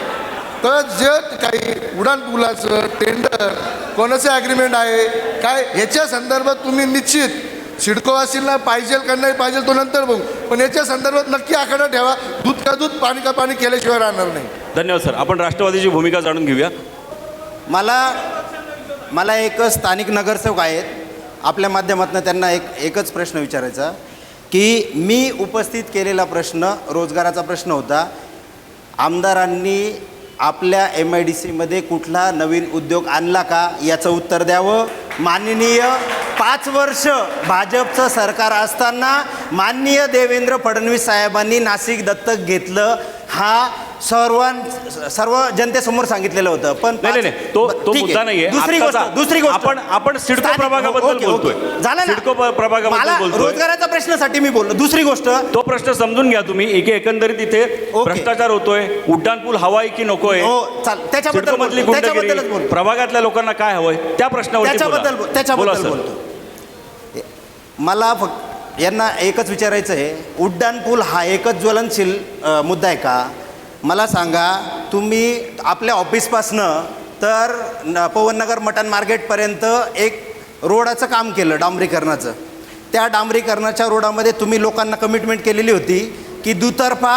S15: तर जे काही उड्डाणपुलाचं टेंडर कोणाचं ॲग्रीमेंट आहे काय याच्या संदर्भात तुम्ही निश्चित सिडकोवासींना पाहिजे का नाही पाहिजे तो नंतर बघू, पण याच्या संदर्भात नक्की आखाडा ठेवा. दूध का दूध पाणी का पाणी केल्याशिवाय राहणार नाही.
S6: धन्यवाद सर. आपण राष्ट्रवादीची भूमिका जाणून घेऊया.
S7: मला एक स्थानिक नगरसेवक आहेत, आपल्या माध्यमातून त्यांना एकच प्रश्न विचारायचा की मी उपस्थित केलेला प्रश्न रोजगाराचा प्रश्न होता. आमदारांनी आपल्या MIDCमध्ये कुठला नवीन उद्योग आणला का याचं उत्तर द्यावं. माननीय 5 वर्ष भाजपचं सरकार असताना माननीय देवेंद्र फडणवीस साहेबांनी नाशिक दत्तक घेतलं, हा सर्व जनतेसमोर सांगितलेलं होतं. पण
S6: नाही, तो मुद्दा नाहीये.
S7: दुसरी गोष्ट
S6: आपण सिडको प्रभागाबद्दल बोलतोय.
S7: झालं ना?
S6: सिडको प्रभागाबद्दल
S7: मला
S6: बोलतोय.
S7: रोजगाराच्या प्रश्नासाठी मी बोललो. दुसरी गोष्ट,
S6: तो प्रश्न समजून घ्या तुम्ही. एकंदरीत इथे भ्रष्टाचार होतोय, उड्डाणपूल हवाय की नकोय, सिडकोमधली गुंडगिरी, प्रभागातल्या लोकांना काय हवंय त्या प्रश्नावर
S7: त्याच्याबद्दल बोलतो. मला फक्त यांना एकच विचारायचं आहे, उड्डाणपूल हा एकच ज्वलनशील मुद्दा आहे का? मला सांगा, तुम्ही आपल्या ऑफिसपासनं तर पवननगर मटण मार्केटपर्यंत एक रोडाचं काम केलं डांबरीकरणाचं. त्या डांबरीकरणाच्या रोडामध्ये तुम्ही लोकांना कमिटमेंट केलेली होती की दुतर्फा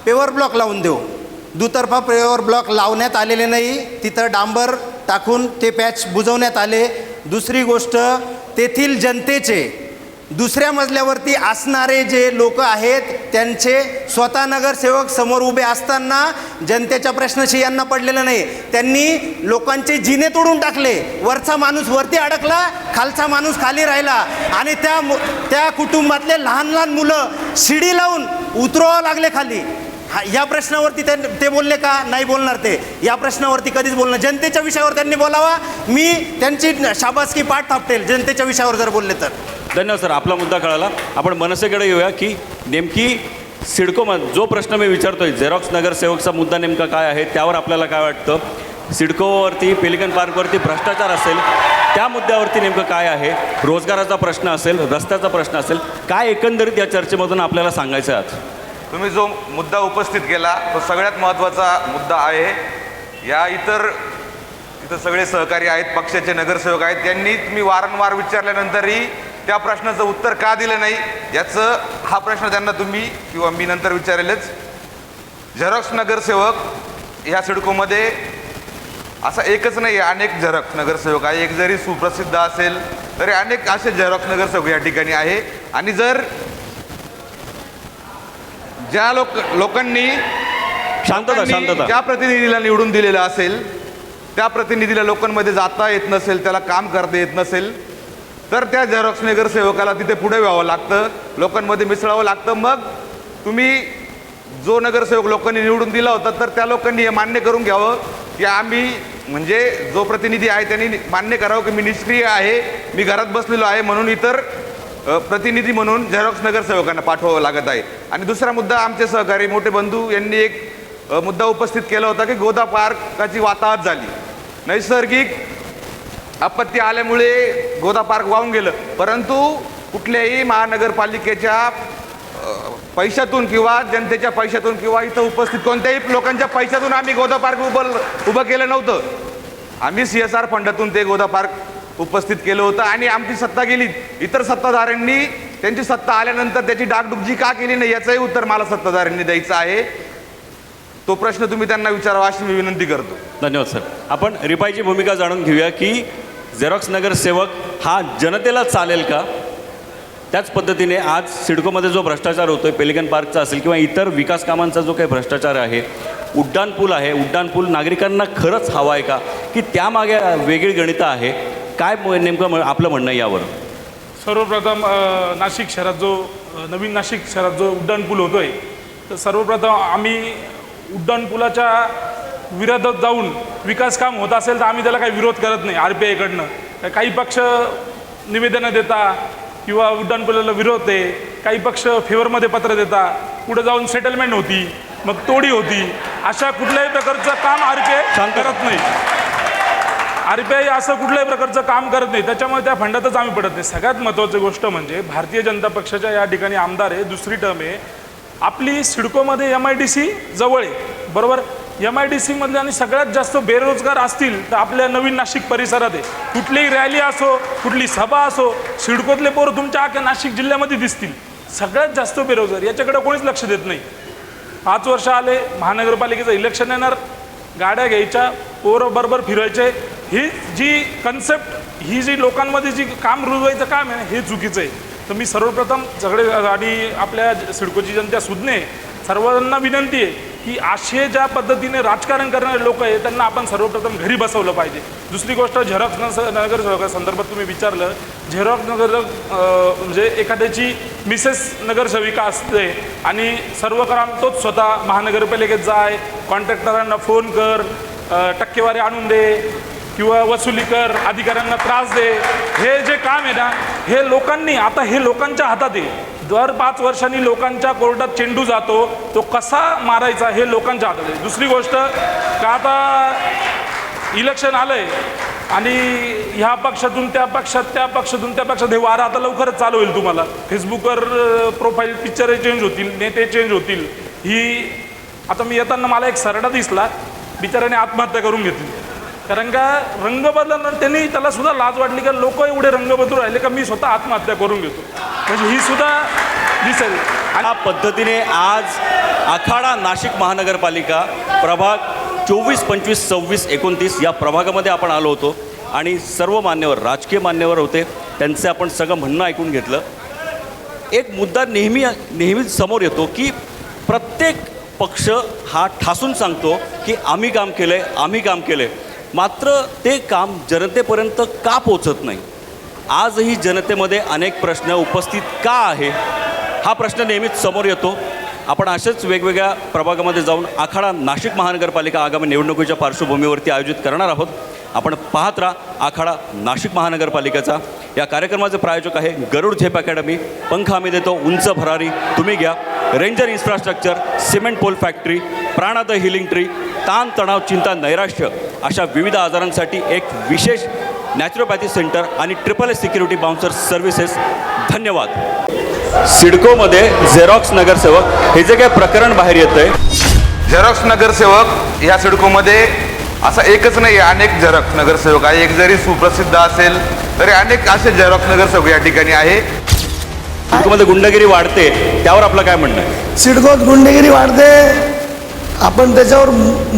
S7: पेवर ब्लॉक लावून देऊ. दुतर्फा पेवर ब्लॉक लावण्यात आलेले नाही, तिथं डांबर टाकून ते पॅच बुजवण्यात आले. दुसरी गोष्ट, तेथील जनतेचे दुसऱ्या मजल्यावरती असणारे जे लोक आहेत त्यांचे स्वतः नगरसेवक समोर उभे असताना जनतेच्या प्रश्नाशी यांना पडलेलं नाही. त्यांनी लोकांचे जिने तोडून टाकले. वरचा माणूस वरती अडकला, खालचा माणूस खाली राहिला आणि त्या कुटुंबातले लहान लहान मुलं शिडी लावून उतरवावं लागले खाली. या प्रश्नावरती ते बोलले का? नाही बोलणार. ते या प्रश्नावरती कधीच बोलणार. जनतेच्या विषयावर त्यांनी बोलावा, मी त्यांची शाबासकी पाठ थापटेल जनतेच्या विषयावर जर बोलले तर.
S6: धन्यवाद सर. आपला मुद्दा कळाला. आपण मनसेकडे येऊया की नेमकी सिडकोमध्ये जो प्रश्न मी विचारतोय, झेरॉक्स नगरसेवकचा मुद्दा नेमका काय आहे, त्यावर आपल्याला काय वाटतं? सिडकोवरती, पेलिकन पार्कवरती भ्रष्टाचार असेल, त्या मुद्द्यावरती नेमकं काय आहे? रोजगाराचा प्रश्न असेल, रस्त्याचा प्रश्न असेल, काय एकंदरीत या चर्चेमधून आपल्याला सांगायचं आहे आज?
S10: तुम्ही जो मुद्दा उपस्थित केला तो सगळ्यात महत्त्वाचा मुद्दा आहे. या इथं सगळे सहकारी आहेत, पक्षाचे नगरसेवक आहेत, त्यांनी मी वारंवार विचारल्यानंतरही त्या प्रश्नाचं उत्तर का दिलं नाही याचं हा प्रश्न त्यांना तुम्ही किंवा मी नंतर विचारेलच. झेरॉक्स नगरसेवक ह्या सिडकोमध्ये असा एकच नाही आहे, अनेक झेरॉक्स नगरसेवक आहे. एक जरी सुप्रसिद्ध असेल तरी अनेक असे झेरॉक्स नगरसेवक या ठिकाणी आहे. आणि जर ज्या लोकांनी ज्या प्रतिनिधीला निवडून दिलेलं असेल त्या प्रतिनिधीला लोकांमध्ये जाता येत नसेल, त्याला काम करता येत नसेल, तर त्या झेरॉक्स नगरसेवकाला तिथे पुढे व्हावं लागतं, लोकांमध्ये मिसळावं लागतं. मग तुम्ही जो नगरसेवक लोकांनी निवडून दिला होता तर त्या लोकांनी हे मान्य करून घ्यावं की आम्ही म्हणजे जो प्रतिनिधी आहे त्यांनी मान्य करावं की मी निष्क्रिय आहे, मी घरात बसलेलो आहे, म्हणून इतर प्रतिनिधी म्हणून झेरॉक्स नगरसेवकांना पाठवावं लागत आहे. आणि दुसरा मुद्दा, आमचे सहकारी मोठे बंधू यांनी एक मुद्दा उपस्थित केला होता की गोदा पार्काची वाताहत झाली. नैसर्गिक आपत्ती आल्यामुळे गोदा पार्क वाहून गेलं, परंतु कुठल्याही महानगरपालिकेच्या पैशातून किंवा जनतेच्या पैशातून किंवा इथं उपस्थित कोणत्याही लोकांच्या पैशातून आम्ही गोदा पार्क उभं केलं नव्हतं. आम्ही CSR फंडातून ते गोदा पार्क उपस्थित केलं होतं आणि आमची सत्ता गेली. इतर सत्ताधाऱ्यांनी त्यांची सत्ता आल्यानंतर त्याची डागडुजी का केली नाही याचंही उत्तर मला सत्ताधाऱ्यांनी द्यायचं आहे. तो प्रश्न तुम्ही त्यांना विचारावा अशी मी विनंती करतो.
S6: धन्यवाद सर. आपण रिपाईची भूमिका जाणून घेऊया की झेरॉक्स नगरसेवक हा जनतेला चालेल का? त्याच पद्धतीने आज सिडकोमध्ये जो भ्रष्टाचार होतोय, पेलिकन पार्कचा असेल किंवा इतर विकास कामांचा जो काही भ्रष्टाचार आहे उड्डाणपूल आहे, उड्डाणपूल नागरिकांना खरंच हवा आहे का, की त्यामागे वेगळी गणितं आहे? काय नेमकं आपलं म्हणणं आहे यावर?
S3: सर्वप्रथम नाशिक शहरात जो नवीन नाशिक शहरात जो उड्डाणपूल होतो आहे, तर सर्वप्रथम आम्ही उड्डाणपुलाच्या विरोधात जाऊन विकास काम होत असेल तर आम्ही त्याला काही विरोध करत नाही. RPIकडनं काही पक्ष निवेदनं देता किंवा उड्डाणपुलाला विरोध आहे, काही पक्ष फेवरमध्ये पत्र देता, पुढे जाऊन सेटलमेंट होती, मग तोडी होती. अशा कुठल्याही प्रकारचं काम RPI करत नाही. RPI असं कुठल्याही प्रकारचं काम करत नाही, त्याच्यामुळे त्या फंडातच आम्ही पडत नाही. सगळ्यात महत्त्वाची गोष्ट म्हणजे भारतीय जनता पक्षाच्या या ठिकाणी आमदार आहे, दुसरी टर्म आहे. आपली सिडकोमध्ये MIDC जवळ आहे, बरोबर. MIDC मधले आणि सगळ्यात जास्त बेरोजगार असतील तर आपल्या नवीन नाशिक परिसरात आहे. कुठलीही रॅली असो, कुठली सभा असो, सिडकोतले पोरं तुमच्या अख्ख्या नाशिक जिल्ह्यामध्ये दिसतील. सगळ्यात जास्त बेरोजगार, याच्याकडे कोणीच लक्ष देत नाही. 5 वर्ष आले, महानगरपालिकेचं इलेक्शन येणार, गाड्या घ्यायच्या, पोरं बरोबर फिरायचे. ही जी कन्सेप्ट, ही जी लोकांमध्ये जी काम रुजवायचं काम आहे, हे चुकीचं आहे. तर मी सर्वप्रथम सगळे आणि आपल्या सिडकोची जनता सुज्ञ आहे, सर्वांना विनंती आहे की असे ज्या पद्धतीने राजकारण करणारे लोक आहे त्यांना आपण सर्वप्रथम घरी बसवलं पाहिजे. दुसरी गोष्ट, झेरॉक्स नगरसेवकासंदर्भात तुम्ही विचारलं. झेरॉक्स म्हणजे एखाद्याची मिसेस नगरसेविका असते आणि सर्व काम तोच स्वतः महानगरपालिकेत जाय, कॉन्ट्रॅक्टरांना फोन कर, टक्केवारी आणून दे किंवा वसुली कर, अधिकाऱ्यांना त्रास दे. हे जे काम आहे ना, हे लोकांनी, आता हे लोकांच्या हातात आहे. दर 5 वर्षांनी लोकांच्या कोर्टात चेंडू जातो, तो कसा मारायचा हे लोकांच्या हातात आहे. दुसरी गोष्ट का, आता इलेक्शन आलं आहे आणि ह्या पक्षातून त्या पक्षात, त्या पक्षातून त्या पक्षात, हे वारं आता लवकरच चालू होईल. तुम्हाला फेसबुकवर प्रोफाईल पिक्चर चेंज होतील, नेते चेंज होतील. ही आता मी येताना मला एक सरडा दिसला, बिचाऱ्याने आत्महत्या करून घेतली. कारण का रंग बदलणार, त्यांनी त्याला सुद्धा लाज वाटली का लोक एवढे रंग बदलू राहिले का मी स्वतः आत्महत्या करून घेतो. म्हणजे ही सुद्धा दिसेल.
S6: या पद्धतीने आज आखाडा नाशिक महानगरपालिका प्रभाग 24, 25, 26, 29 या प्रभागामध्ये आपण आलो होतो आणि सर्व मान्यवर, राजकीय मान्यवर होते, त्यांचे आपण सगळं म्हणणं ऐकून घेतलं. एक मुद्दा नेहमी समोर येतो की प्रत्येक पक्ष हा ठासून सांगतो की आम्ही काम केलं आहे, आम्ही काम केलं आहे, मात्र ते काम जनतेपर्यंत का पोचत नाही. आजही जनतेमध्ये अनेक प्रश्न उपस्थित का आहे, हा प्रश्न नेहमीच समोर येतो. आपण असेच वेगवेगळ्या प्रभागामध्ये जाऊन आखाडा नाशिक महानगरपालिका आगामी निवडणुकीच्या पार्श्वभूमीवरती आयोजित करणार आहोत. आपण पाहत राहा आखाडा नाशिक महानगरपालिकेचा. या कार्यक्रमाचे प्रायोजक आहे गरुड झेप अकॅडमी, पंख आम्ही देतो, उंच भरारी तुम्ही घ्या, ranger infrastructure, cement pole factory, Pranad healing tree, ताण तणाव चिंता नैराश्य अशा विविध आजारांसाठी एक विशेष नॅचरोपॅथी सेंटर आणि SSS सिक्युरिटी बाउन्सर सर्व्हिसेस. धन्यवाद. सिडकोमध्ये झेरॉक्स नगरसेवक हे जे काही प्रकरण बाहेर येतं आहे,
S10: झेरॉक्स नगरसेवक या सिडकोमध्ये असा एकच नाही, अनेक झेरॉक्स नगरसेवक आहे. एक जरी सुप्रसिद्ध असेल तरी अनेक असे झेरॉक्स नगरसेवक या ठिकाणी आहे.
S6: सिडकोमध्ये गुंडगिरी वाढते, त्यावर आपलं काय म्हणणं आहे?
S2: सिडकोत गुंडगिरी वाढते, आपण त्याच्यावर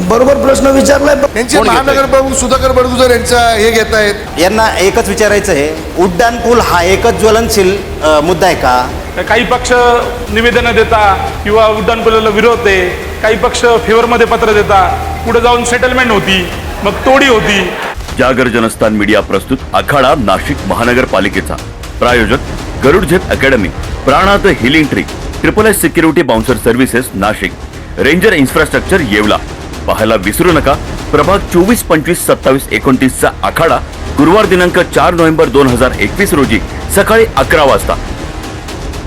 S2: बरोबर प्रश्न विचारलाय.
S15: त्यांचे महानगर प्रमुख सुधाकर बडगुजर यांचा हे घेत आहेत.
S7: यांना एकच विचारायचं आहे, उड्डाणपूल हा एकच ज्वलनशील मुद्दा आहे का?
S3: काही पक्ष निवेदनं देता किंवा उड्डाणपुलाला विरोध आहे, काही पक्ष फेवरमध्ये पत्र देता, पुढे जाऊन सेटलमेंट होती, मग तोडी होती.
S5: जागर जनस्थान मीडिया प्रस्तुत आखाडा नाशिक महानगरपालिकेचा. प्रायोजक Garud Zep academy, Pranad healing tree, SSS security bouncer services Nashik, ranger infrastructure Yeola. पाहायला विसरू नका प्रभाग 24, 25, 27, 29 चा आखाडा गुरुवार दिनांक 4 नोव्हेंबर 2021 रोजी सकाळी 11 वाजता